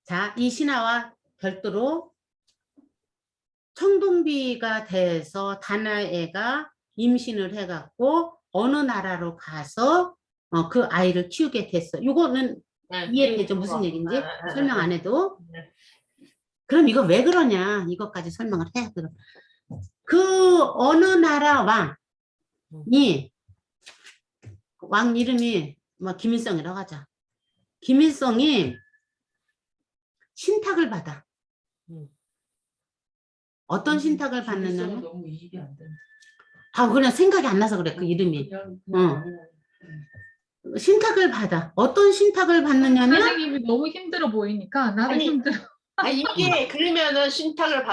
자, 이 신화와 별도로 청동비가 돼서 다나에가 임신을 해갖고 어느 나라로 가서 그 아이를 키우게 됐어. 이거는 이해되죠? 무슨 얘기인지 설명 안 해도. 그럼 이거 왜 그러냐? 이것까지 설명을 해. 그 어느 나라 왕 이름이 김일성이라고 하자. 김일성이 신탁을 받아. 어떤 신탁을 받느냐면 너무 이입이 안 된다. 그냥 생각이 안 나서 그래. 그 이름이. 신탁을 받아. 어떤 신탁을 받느냐면 선생님이 너무 힘들어 보이니까 나도 힘들어. 이게 그러면은 신탁을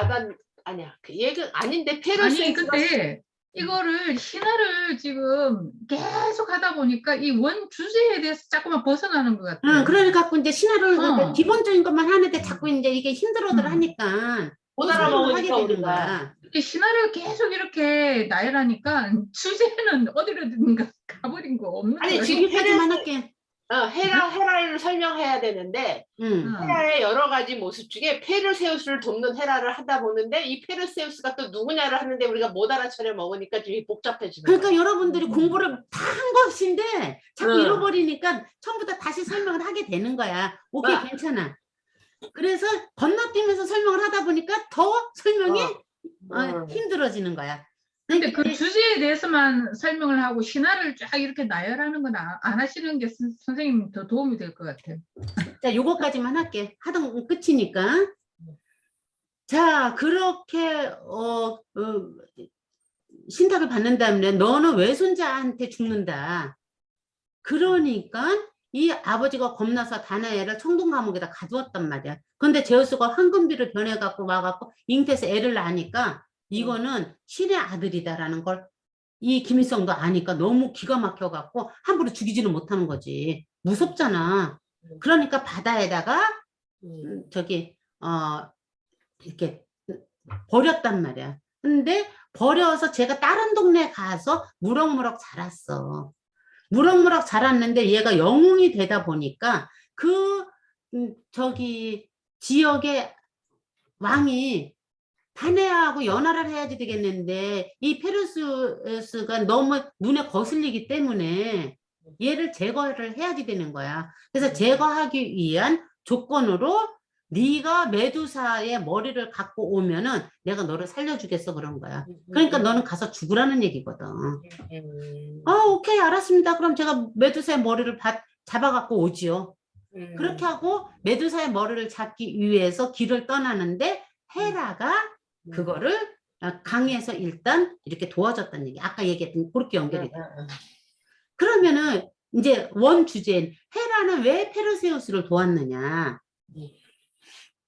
아니야. 그 얘가 아닌데 아니 페르세우스가 근데 이거를 신화를 지금 계속 하다 보니까 이 원 주제에 대해서 자꾸만 벗어나는 것 같아요. 그러니까 이제 신화를 기본적인 것만 하는데 자꾸 이제 이게 힘들어들 하니까 못 알아먹으니까 하게 되는 거야. 신화를 계속 이렇게 나열하니까 주제는 어디로든가 가버린 거 없는 아니, 거예요. 지금 여기까지만 할게. 헤라를 설명해야 되는데 헤라의 여러 가지 모습 중에 페르세우스를 돕는 헤라를 하다 보는데 이 페르세우스가 또 누구냐를 하는데 우리가 못 알아차려 먹으니까 좀 복잡해지는 그러니까 거야. 여러분들이 공부를 다 한 것인데 자꾸 잃어버리니까 처음부터 다시 설명을 하게 되는 거야. 오케이, 괜찮아. 그래서 건너뛰면서 설명을 하다 보니까 더 설명이 힘들어지는 거야. 근데 그 주제에 대해서만 설명을 하고 신화를 쫙 이렇게 나열하는 건 안 하시는 게 선생님 더 도움이 될 것 같아요. 자, 요거까지만 할게. 하던 끝이니까. 자, 그렇게 신탁을 받는다면 너는 외손자한테 죽는다. 그러니까 이 아버지가 겁나서 다나엘을 청동 감옥에다 가두었단 말이야. 그런데 제우스가 황금비를 변해갖고 와갖고 잉태해서 애를 낳으니까 이거는 신의 아들이다라는 걸 이 김일성도 아니까 너무 기가 막혀갖고 함부로 죽이지는 못하는 거지. 무섭잖아. 그러니까 바다에다가 저기 이렇게 버렸단 말이야. 근데 버려서 제가 다른 동네 가서 무럭무럭 자랐어. 무럭무럭 자랐는데 얘가 영웅이 되다 보니까 그 저기 지역의 왕이 다네아하고 연하를 해야지 되겠는데 이 페르세우스가 너무 눈에 거슬리기 때문에 얘를 제거를 해야지 되는 거야. 그래서 제거하기 위한 조건으로 네가 메두사의 머리를 갖고 오면은 내가 너를 살려주겠어 그런 거야. 그러니까 너는 가서 죽으라는 얘기거든. 오케이 알았습니다. 그럼 제가 메두사의 머리를 잡아갖고 오지요. 그렇게 하고 메두사의 머리를 잡기 위해서 길을 떠나는데 헤라가 그거를 강에서 일단 이렇게 도와줬다는 얘기. 아까 얘기했던 그렇게 연결이 돼. 그러면은 이제 원 주제인 헤라는 왜 페르세우스를 도왔느냐.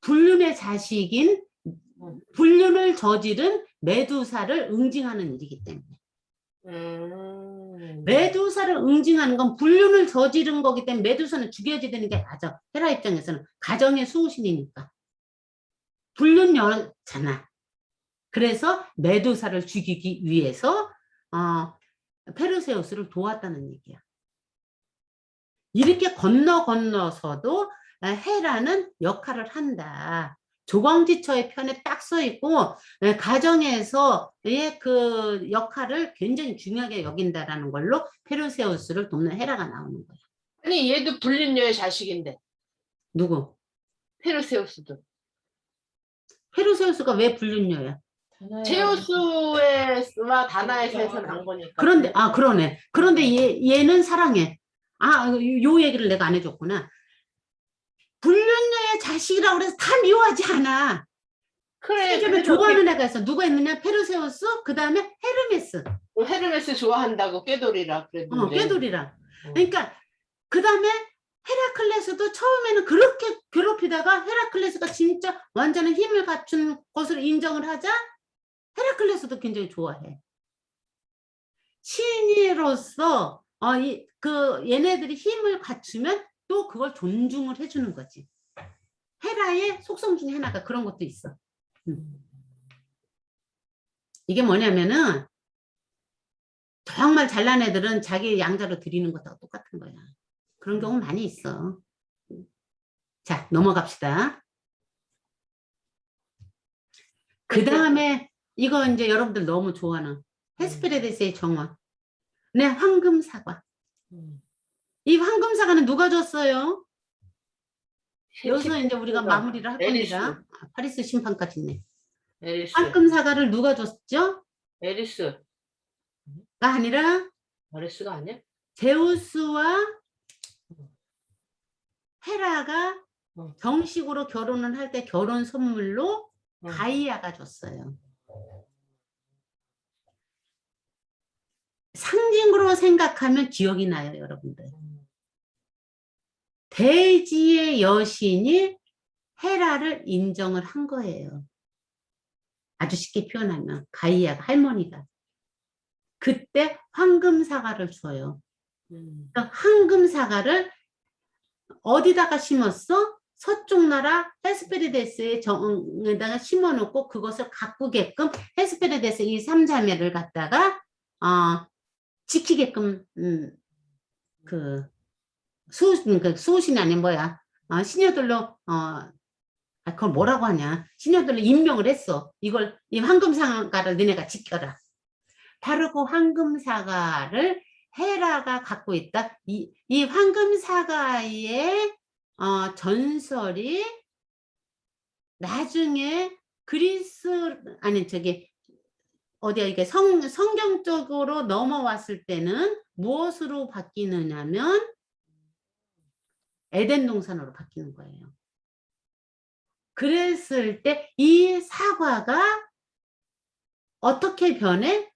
불륜의 자식인 불륜을 저지른 메두사를 응징하는 일이기 때문에. 메두사를 응징하는 건 불륜을 저지른 거기 때문에 메두사는 죽여야지 되는 게 맞아. 헤라 입장에서는 가정의 수호신이니까. 불륜녀잖아. 그래서 메두사를 죽이기 위해서 페르세우스를 도왔다는 얘기야. 이렇게 건너서도 헤라는 역할을 한다. 조광지처의 편에 딱 써 있고 가정에서의 그 역할을 굉장히 중요하게 여긴다라는 걸로 페르세우스를 돕는 헤라가 나오는 거야. 아니 얘도 불륜녀의 자식인데. 누구? 페르세우스도. 페르세우스가 왜 불륜녀야? 제우스와 다나에서 난 거니까. 그런데 그러네. 그런데 얘는 사랑해. 요 얘기를 내가 안 해줬구나. 불륜녀의 자식이라고 그래서 다 미워하지 않아. 그래. 세계를 좋아하는 애가 있어. 누가 있느냐? 페르세우스, 그 다음에 헤르메스. 헤르메스 좋아한다고 꾀돌이라 그랬는데. 꾀돌이라. 그러니까 그 다음에 헤라클레스도 처음에는 그렇게 괴롭히다가 헤라클레스가 진짜 완전한 힘을 갖춘 것으로 인정을 하자 헤라클레스도 굉장히 좋아해. 신이로서 얘네들이 힘을 갖추면 또 그걸 존중을 해주는 거지. 헤라의 속성 중에 하나가 그런 것도 있어. 이게 뭐냐면은 정말 잘난 애들은 자기 양자로 드리는 것하고 똑같은 거야. 그런 경우 많이 있어. 자, 넘어갑시다. 그 다음에 이거 이제 여러분들 너무 좋아하는 헤스페레데스의 정원. 네, 황금사과. 이 황금사과는 누가 줬어요? 여기서 이제 우리가 마무리를 할 겁니다. 파리스 심판까지 있네. 에리스. 황금사과를 누가 줬죠? 에리스가 아니라 에리스가 아니야? 제우스와 헤라가 정식으로 결혼을 할 때 결혼 선물로 가이아가 줬어요. 상징으로 생각하면 기억이 나요, 여러분들. 대지의 여신이 헤라를 인정을 한 거예요. 아주 쉽게 표현하면 가이아가, 할머니가. 그때 황금사과를 줘요. 황금사과를 어디다가 심었어? 서쪽 나라 헤스페리데스의 정에다가 심어놓고 그것을 가꾸게끔 헤스페리데스 이 삼자매를 갖다가 지키게끔 수호신이 아닌 뭐야? 시녀들로 그걸 뭐라고 하냐? 시녀들로 임명을 했어. 이걸 이 황금사과를 너네가 지켜라. 바로 그 황금사과를 헤라가 갖고 있다. 이 황금사과의 전설이 나중에 어디야 이게 성경 쪽으로 넘어왔을 때는 무엇으로 바뀌느냐면 에덴 동산으로 바뀌는 거예요. 그랬을 때 이 사과가 어떻게 변해?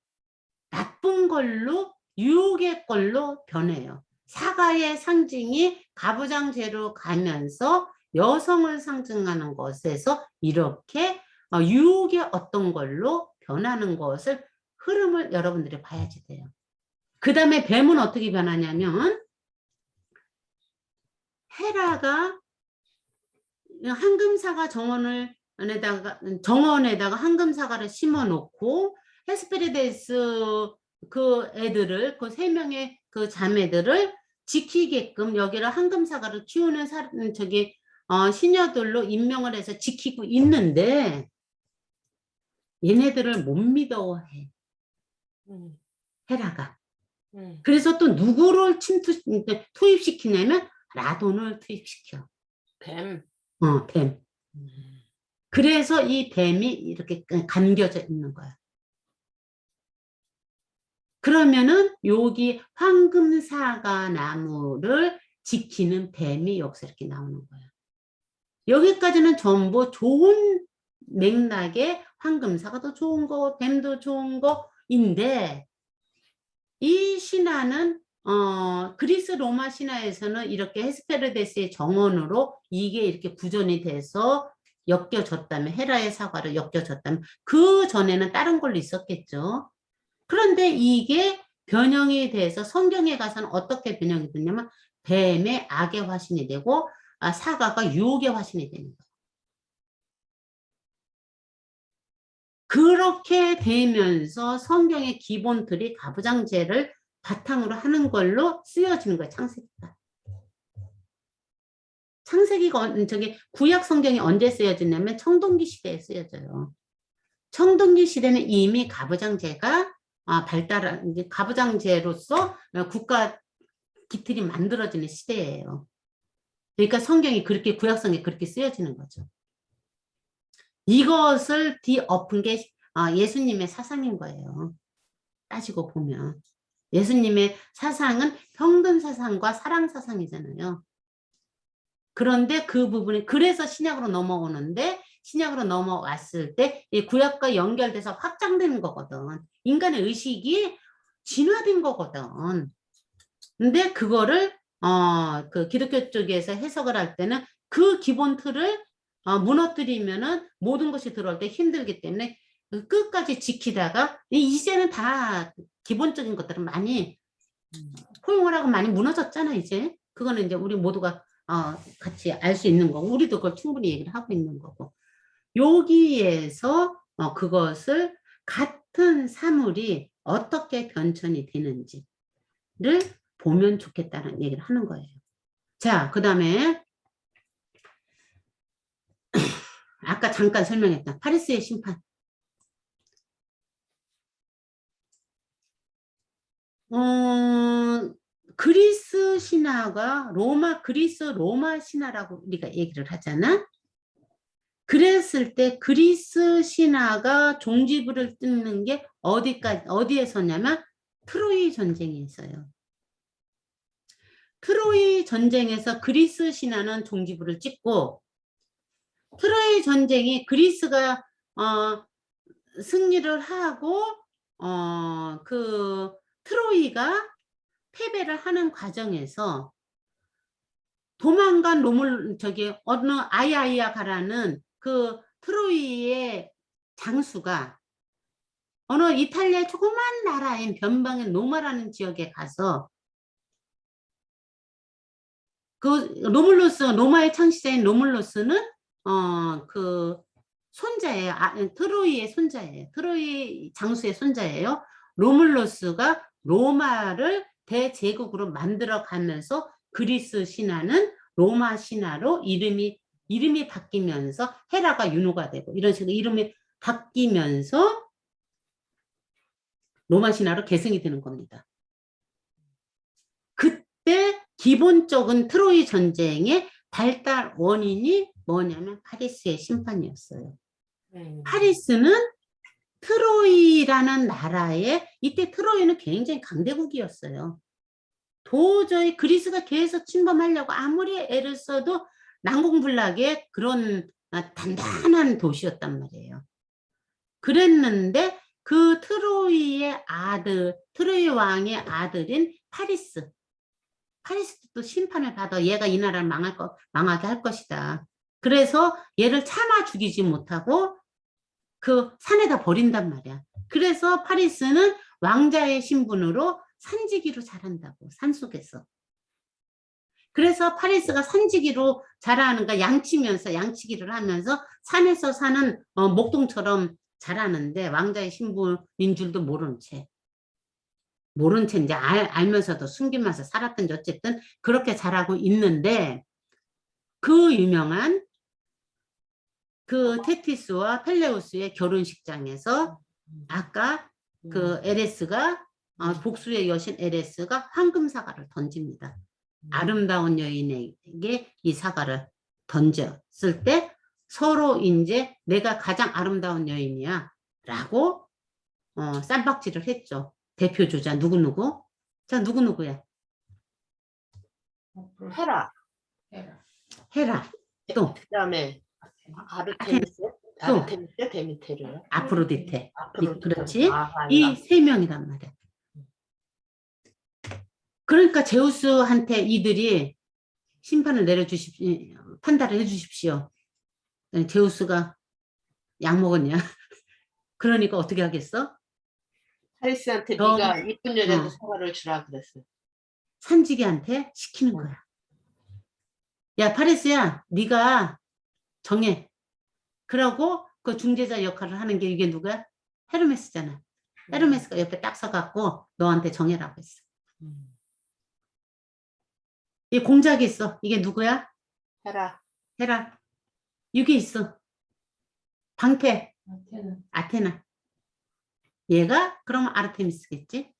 나쁜 걸로 유혹의 걸로 변해요. 사과의 상징이 가부장제로 가면서 여성을 상징하는 것에서 이렇게 유혹의 어떤 걸로 변하는 것을 흐름을 여러분들이 봐야지 돼요. 그 다음에 뱀은 어떻게 변하냐면 헤라가 황금사과 정원에다가 황금사과를 심어 놓고 헤스페리데스 그 애들을 그 3명의 그 자매들을 지키게끔 여기를 황금사과를 키우는 시녀들로 임명을 해서 지키고 있는데 얘네들을 못 믿어해 헤라가. 그래서 또 누구를 투입시키냐면 라돈을 투입시켜. 뱀. 뱀. 그래서 이 뱀이 이렇게 감겨져 있는 거야. 그러면은 여기 황금사과 나무를 지키는 뱀이 여기서 이렇게 나오는 거야. 여기까지는 전부 좋은 맥락에 황금사과도 좋은 거, 뱀도 좋은 거인데 이 신화는 그리스 로마 신화에서는 이렇게 헤스페르데스의 정원으로 이게 이렇게 구전이 돼서 엮여졌다면 헤라의 사과로 엮여졌다면 그 전에는 다른 걸로 있었겠죠. 그런데 이게 변형이 돼서 성경에 가서는 어떻게 변형이 되냐면 뱀의 악의 화신이 되고 사과가 유혹의 화신이 되는 거예요. 그렇게 되면서 성경의 기본 틀이 가부장제를 바탕으로 하는 걸로 쓰여지는 거예요. 창세기가. 창세기가 구약 성경이 언제 쓰여지냐면 청동기 시대에 쓰여져요. 청동기 시대는 이미 가부장제가 발달한 가부장제로서 국가 기틀이 만들어지는 시대예요. 그러니까 성경이 그렇게 구약 성경이 그렇게 쓰여지는 거죠. 이것을 뒤엎은 게 예수님의 사상인 거예요. 따지고 보면 예수님의 사상은 평등 사상과 사랑 사상이잖아요. 그런데 그 부분이 그래서 신약으로 넘어오는데 신약으로 넘어왔을 때 이 구약과 연결돼서 확장되는 거거든. 인간의 의식이 진화된 거거든. 근데 그거를 그 기독교 쪽에서 해석을 할 때는 그 기본 틀을 무너뜨리면은 모든 것이 들어올 때 힘들기 때문에 끝까지 지키다가 이제는 다 기본적인 것들은 많이 포용을 하고 많이 무너졌잖아. 이제 그거는 이제 우리 모두가 같이 알 수 있는 거고 우리도 그걸 충분히 얘기를 하고 있는 거고 여기에서 그것을 같은 사물이 어떻게 변천이 되는지를 보면 좋겠다는 얘기를 하는 거예요. 자, 그 다음에 아까 잠깐 설명했던 파리스의 심판. 그리스 신화가 그리스 로마 신화라고 우리가 얘기를 하잖아. 그랬을 때 그리스 신화가 종지부를 뜯는 게 어디에서냐면 트로이 전쟁에서요. 트로이 전쟁에서 그리스 신화는 종지부를 찍고 트로이 전쟁이 그리스가 승리를 하고 그 트로이가 패배를 하는 과정에서 도망간 어느 아이아이아가라는 그 트로이의 장수가 어느 이탈리아 조그만 나라인 변방의 노마라는 지역에 가서 그 로마의 창시자인 로물루스는 그 손자예요. 트로이의 손자예요. 트로이 장수의 손자예요. 로물루스가 로마를 대제국으로 만들어 가면서 그리스 신화는 로마 신화로 이름이 바뀌면서 헤라가 윤호가 되고 이런 식으로 이름이 바뀌면서 로마 신화로 계승이 되는 겁니다. 그때 기본적인 트로이 전쟁의 발달 원인이 뭐냐면 파리스의 심판이었어요. 파리스는 트로이라는 나라에 이때 트로이는 굉장히 강대국이었어요. 도저히 그리스가 계속 침범하려고 아무리 애를 써도 난공불락의 그런 단단한 도시였단 말이에요. 그랬는데 그 트로이 왕의 아들인 파리스도 또 심판을 받아 얘가 이 나라를 망하게 할 것이다. 그래서 얘를 참아 죽이지 못하고 그 산에다 버린단 말이야. 그래서 파리스는 왕자의 신분으로 산지기로 자란다고, 산속에서. 그래서 파리스가 산지기로 자라는가, 양치기를 하면서 산에서 사는 목동처럼 자라는데 왕자의 신분인 줄도 모른 채 이제 알면서도 숨기면서 살았든지 어쨌든 그렇게 자라고 있는데, 그 유명한 그 테티스와 펠레우스의 결혼식장에서 아까 그 에레스가 복수의 여신 에레스가 황금 사과를 던집니다. 아름다운 여인에게 이 사과를 던졌을 때 서로 이제 내가 가장 아름다운 여인이야 라고 쌈박질을 했죠. 대표 주자 누구누구? 자, 누구누구야? 헤라. 헤라. 또 그다음에 아르테미스, 데미테르, 아프로디테. 아프로디테. 그렇지? 맞나? 이 세 명이란 말이야. 그러니까 제우스한테 이들이 심판을 내려주십시오. 판단을 해주십시오. 제우스가 약 먹었냐? 그러니까 어떻게 하겠어? 파리스한테 너- 네가 이쁜 여자한테 사과를 주라 그랬어. 산지기한테 시키는 거야. 야, 파리스야, 네가 정해. 그러고 그 중재자 역할을 하는 게 이게 누구야? 헤르메스잖아. 헤르메스가 옆에 딱 서갖고 너한테 정해라고 했어. 이 공작이 있어. 이게 누구야? 헤라. 헤라. 이게 있어. 방패. 아테나. 얘가 그러면 아르테미스겠지?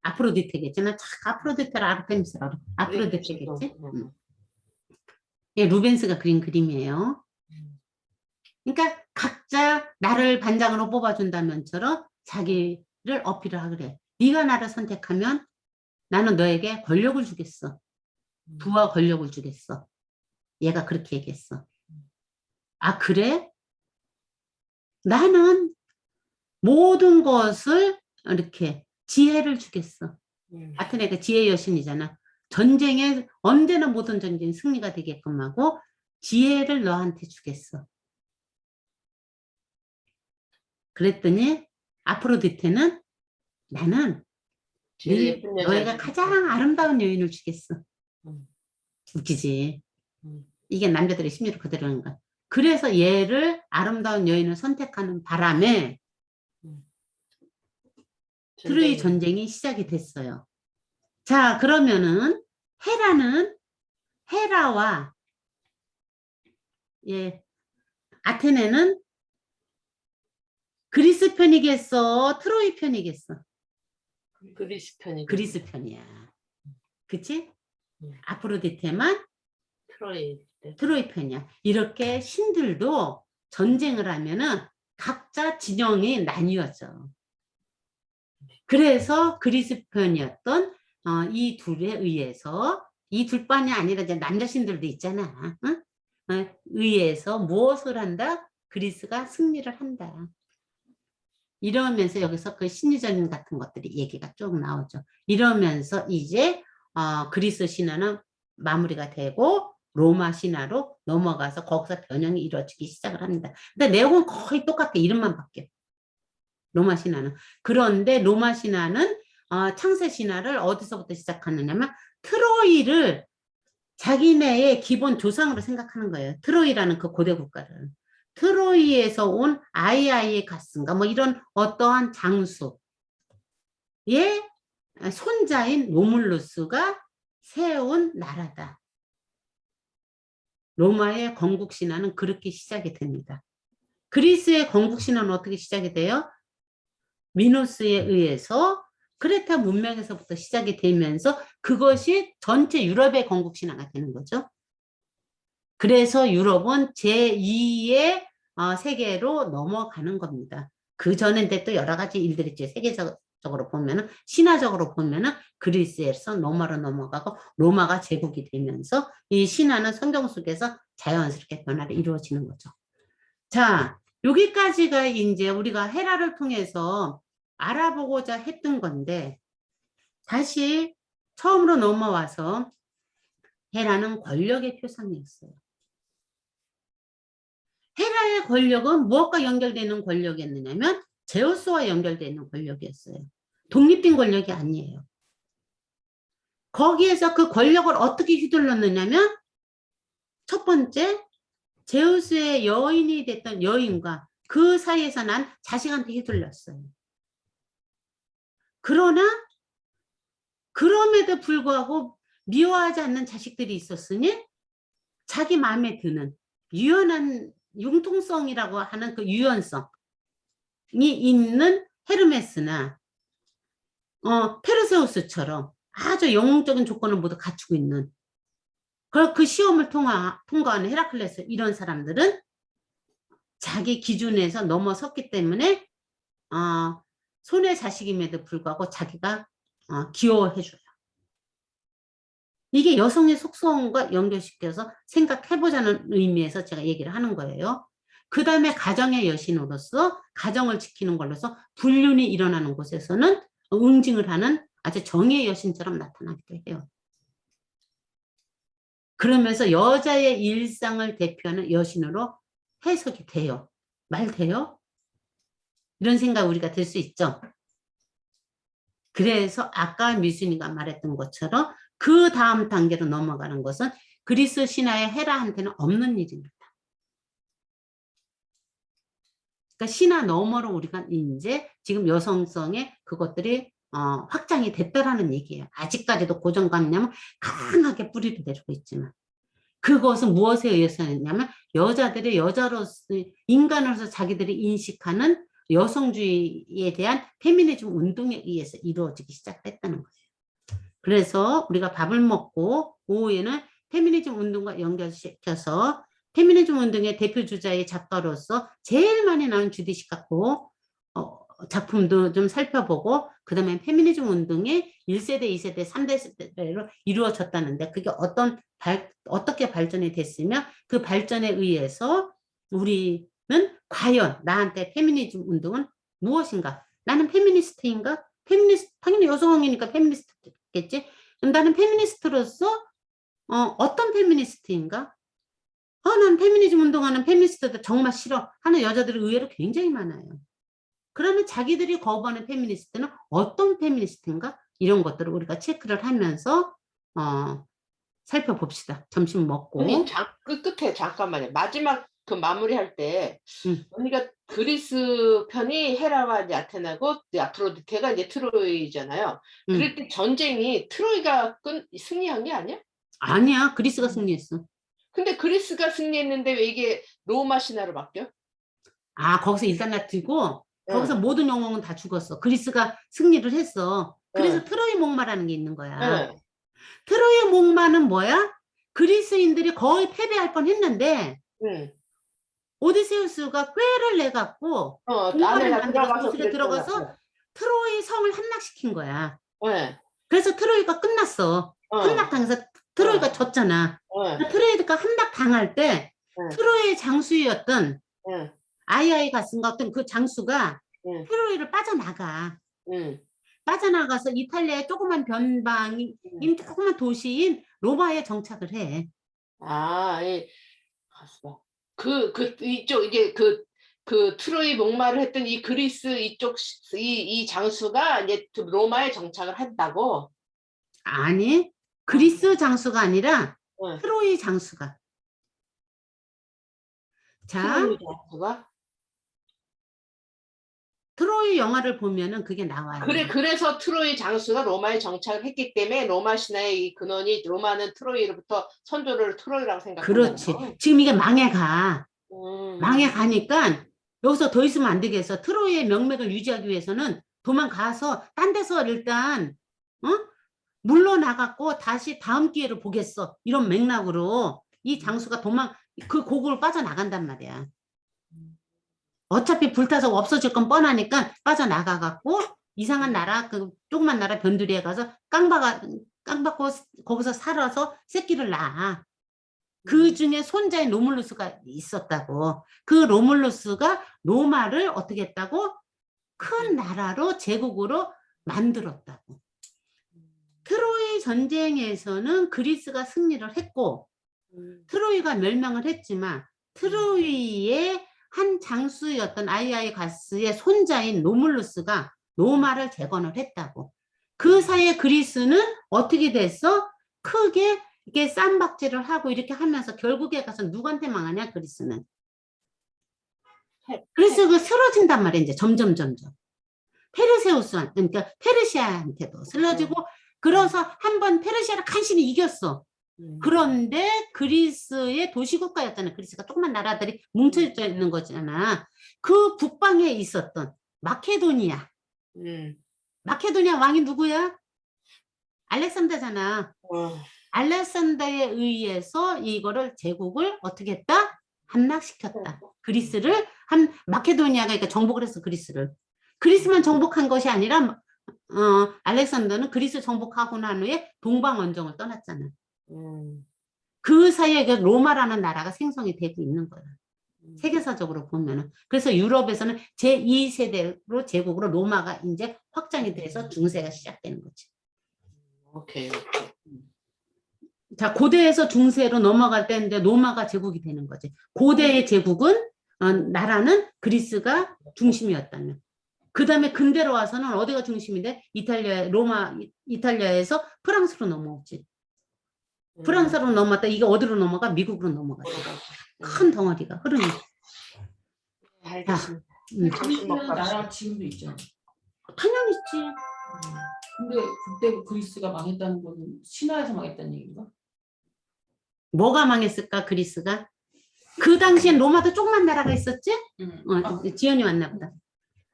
아프로디테겠지? 나 참 아프로디테를 아르테미스라고. 아프로디테겠지? 얘 루벤스가 그린 그림이에요. 그러니까 각자 나를 반장으로 뽑아준다면처럼 자기를 어필을 하그래. 네가 나를 선택하면 나는 너에게 권력을 주겠어. 부와 권력을 주겠어. 얘가 그렇게 얘기했어. 아, 그래? 나는 모든 것을 이렇게 지혜를 주겠어. 아테네가 지혜의 여신이잖아. 전쟁에 언제나 모든 전쟁 승리가 되게끔 하고 지혜를 너한테 주겠어. 그랬더니 아프로디테는 나는 너희가 가장 아름다운 여인을 주겠어. 웃기지? 이게 남자들의 심리를 그대로 하는 거야. 그래서 얘를 아름다운 여인을 선택하는 바람에 트로이 전쟁이 시작이 됐어요. 자, 그러면은 헤라와 아테네는 그리스 편이겠어? 트로이 편이겠어? 그리스 편이야. 그치? 아프로디테만 트로이 편이야. 이렇게 신들도 전쟁을 하면은 각자 진영이 나뉘어져. 그래서 그리스 편이었던 이 둘에 의해서, 이 둘뿐이 아니라 이제 남자 신들도 있잖아. 응? 의해서 무엇을 한다? 그리스가 승리를 한다. 이러면서 여기서 그 심리적인 같은 것들이 얘기가 쭉 나오죠. 이러면서 이제 그리스 신화는 마무리가 되고 로마 신화로 넘어가서 거기서 변형이 이루어지기 시작을 합니다. 근데 내용은 거의 똑같아. 이름만 바뀌어. 로마 신화는. 그런데 로마 신화는 창세 신화를 어디서부터 시작하느냐면 트로이를 자기네의 기본 조상으로 생각하는 거예요. 트로이라는 그 고대 국가를. 트로이에서 온 아이아이의 가슴가 뭐 이런 어떠한 장수의 손자인 로물루스가 세운 나라다. 로마의 건국 신화는 그렇게 시작이 됩니다. 그리스의 건국 신화는 어떻게 시작이 돼요? 미노스에 의해서 크레타 문명에서부터 시작이 되면서 그것이 전체 유럽의 건국 신화가 되는 거죠. 그래서 유럽은 제2의 세계로 넘어가는 겁니다. 그 전에 또 여러 가지 일들이 있죠. 세계적으로 보면은, 신화적으로 보면은 그리스에서 로마로 넘어가고 로마가 제국이 되면서 이 신화는 성경 속에서 자연스럽게 변화가 이루어지는 거죠. 자, 여기까지가 이제 우리가 헤라를 통해서 알아보고자 했던 건데, 다시 처음으로 넘어와서 헤라는 권력의 표상이었어요. 헤라의 권력은 무엇과 연결되는 권력이었느냐면 제우스와 연결되어 있는 권력이었어요. 독립된 권력이 아니에요. 거기에서 그 권력을 어떻게 휘둘렀느냐면 첫 번째, 제우스의 여인이 됐던 여인과 그 사이에서 난 자식한테 휘둘렸어요. 그러나 그럼에도 불구하고 미워하지 않는 자식들이 있었으니 자기 마음에 드는 유연한 융통성이라고 하는 그 유연성이 있는 헤르메스나 페르세우스처럼 아주 영웅적인 조건을 모두 갖추고 있는 그 시험을 통과하는 헤라클레스 이런 사람들은 자기 기준에서 넘어섰기 때문에 손의 자식임에도 불구하고 자기가 귀여워해줘요. 이게 여성의 속성과 연결시켜서 생각해보자는 의미에서 제가 얘기를 하는 거예요. 그 다음에 가정의 여신으로서 가정을 지키는 걸로서 불륜이 일어나는 곳에서는 응징을 하는 아주 정의의 여신처럼 나타나기도 해요. 그러면서 여자의 일상을 대표하는 여신으로 해석이 돼요. 말 돼요? 이런 생각 우리가 들 수 있죠. 그래서 아까 미순이가 말했던 것처럼 그 다음 단계로 넘어가는 것은 그리스 신화의 헤라한테는 없는 일입니다. 그러니까 신화 너머로 우리가 이제 지금 여성성의 그것들이 확장이 됐다라는 얘기예요. 아직까지도 고정관념은 강하게 뿌리를 내리고 있지만 그것은 무엇에 의해서 했냐면 여자들이 여자로서 인간으로서 자기들이 인식하는 여성주의에 대한 페미니즘 운동에 의해서 이루어지기 시작했다는 거예요. 그래서 우리가 밥을 먹고 오후에는 페미니즘 운동과 연결시켜서 페미니즘 운동의 대표 주자의 작가로서 제일 많이 나온 주디 시카고 작품도 좀 살펴보고 그 다음에 페미니즘 운동의 1세대, 2세대, 3대 세대로 이루어졌다는데 그게 어떻게 발전이 됐으며 그 발전에 의해서 우리는 과연 나한테 페미니즘 운동은 무엇인가? 나는 페미니스트인가? 당연히 여성이니까 페미니스트겠지? 나는 페미니스트로서 어떤 페미니스트인가? 난 페미니즘 운동하는 페미니스트도 정말 싫어 하는 여자들이 의외로 굉장히 많아요. 그러면 자기들이 거부하는 페미니스트는 어떤 페미니스트인가? 이런 것들을 우리가 체크를 하면서 살펴봅시다. 점심 먹고. 언니 그 끝에 잠깐만요. 마지막 그 마무리할 때 언니가 그리스 편이 헤라와 이제 아테나고 아프로디테가 이제 트로이잖아요. 그럴 때 전쟁이 트로이가 승리한 게 아니야? 아니야. 그리스가 승리했어. 근데 그리스가 승리했는데 왜 이게 로마 신화로 바뀌어? 거기서 일단락되고 거기서 모든 영웅은 다 죽었어. 그리스가 승리를 했어. 그래서 트로이 목마라는 게 있는 거야. 트로이 목마는 뭐야? 그리스인들이 거의 패배할 뻔했는데 오디세우스가 꾀를 내갖고 공간을 만들어서 도시에 들어가서 트로이 성을 함락시킨 거야. 그래서 트로이가 끝났어. 함락당해서 트로이가 졌잖아. 트로이가 함락당할 때 트로이의 장수였던 아이아이가스인가 어떤 그 장수가 트로이를 빠져나가. 빠져나가서 이탈리아의 조그만 변방인 조그만 도시인 로마에 정착을 해. 이쪽 이제 그 트로이 목마를 했던 이 그리스 이쪽 이 장수가 이제 로마에 정착을 한다고? 아니, 그리스 장수가 아니라 트로이 장수가. 자, 트로이 장수가? 트로이 영화를 보면은 그게 나와요. 그래서 트로이 장수가 로마에 정착을 했기 때문에 로마 신화의 이 근원이 로마는 트로이로부터 선조를 트로이라고 생각한다. 그렇지. 지금 이게 망해가. 망해가니까 여기서 더 있으면 안 되겠어. 트로이의 명맥을 유지하기 위해서는 도망가서 딴 데서 일단 물러나갖고 다시 다음 기회를 보겠어. 이런 맥락으로 이 장수가 그 고국을 빠져나간단 말이야. 어차피 불타서 없어질 건 뻔하니까 빠져나가갖고 이상한 나라, 그 조그만 나라 변두리에 가서 깡받고 거기서 살아서 새끼를 낳아. 그 중에 손자인 로물루스가 있었다고. 그 로물루스가 로마를 어떻게 했다고? 큰 나라로 제국으로 만들었다고. 트로이 전쟁에서는 그리스가 승리를 했고 트로이가 멸망을 했지만 트로이의 한 장수였던 아이아이가스의 손자인 노물루스가 로마를 재건을 했다고. 그 사이에 그리스는 어떻게 됐어? 크게 이게 쌈박질을 하고 이렇게 하면서 결국에 가서 누구한테 망하냐? 그리스는. 그리스가 쓰러진단 말이야. 이제 점점. 페르세우스, 그러니까 페르시아한테도 쓰러지고, 그래서 한번 페르시아를 간신히 이겼어. 그런데 그리스의 도시국가였잖아. 그리스가 조그만 나라들이 뭉쳐져 있는 거잖아. 그 북방에 있었던 마케도니아. 마케도니아 왕이 누구야? 알렉산더잖아. 알렉산더에 의해서 이거를 제국을 어떻게 했다? 함락시켰다. 그리스를 마케도니아가 그러니까 정복을 했어. 그리스만 정복한 것이 아니라 알렉산더는 그리스 정복하고 난 후에 동방원정을 떠났잖아. 그 사이에 로마라는 나라가 생성이 되고 있는 거야. 세계사적으로 보면은. 그래서 유럽에서는 제2세대로 제국으로 로마가 이제 확장이 돼서 중세가 시작되는 거지. 오케이. 자, 고대에서 중세로 넘어갈 때인데 로마가 제국이 되는 거지. 고대의 제국은 나라는 그리스가 중심이었다면. 그 다음에 근대로 와서는 어디가 중심인데? 이탈리아에서 프랑스로 넘어오지. 프랑스로 넘어왔다. 이게 어디로 넘어가? 미국으로 넘어가지. 큰 덩어리가 흐르는. 알겠습니다. 그리스는 나라가 지금도 있죠. 당연히 있지. 근데 그때 그리스가 망했다는 거는 신화에서 망했다는 얘기인가? 뭐가 망했을까? 그리스가? 그 당시엔 로마도 조그만 나라가 있었지? 지연이 왔나 보다.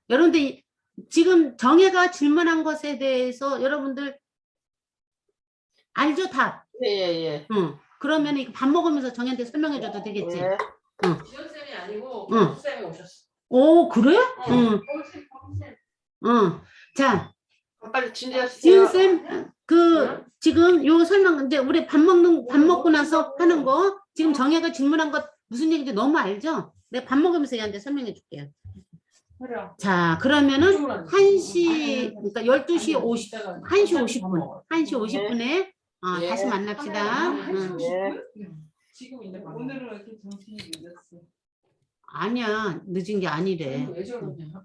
여러분들 지금 정혜가 질문한 것에 대해서 여러분들 알죠? 답? 예. 그러면 이거 밥 먹으면서 정혜한테 설명해줘도 되겠지? 예. 지연쌤이 아니고 응. 교수쌤이 오셨어. 오, 그래? 응. 자, 빨리 진지하세요. 지은쌤, 지금 요 설명, 이제 우리 밥 먹고 나서 하는 거, 지금 정혜가 질문한 것 무슨 얘기인지 너무 알죠? 내가 밥 먹으면서 얘한테 설명해 줄게요. 그래. 자, 그러면은 1시, 그러니까 12시 1시 50분에 예. 다시 만납시다. 응. 지금 이제 오늘은 왜 이렇게 정신이 늦었어? 아니야, 늦은 게 아니래. 왜 저러냐.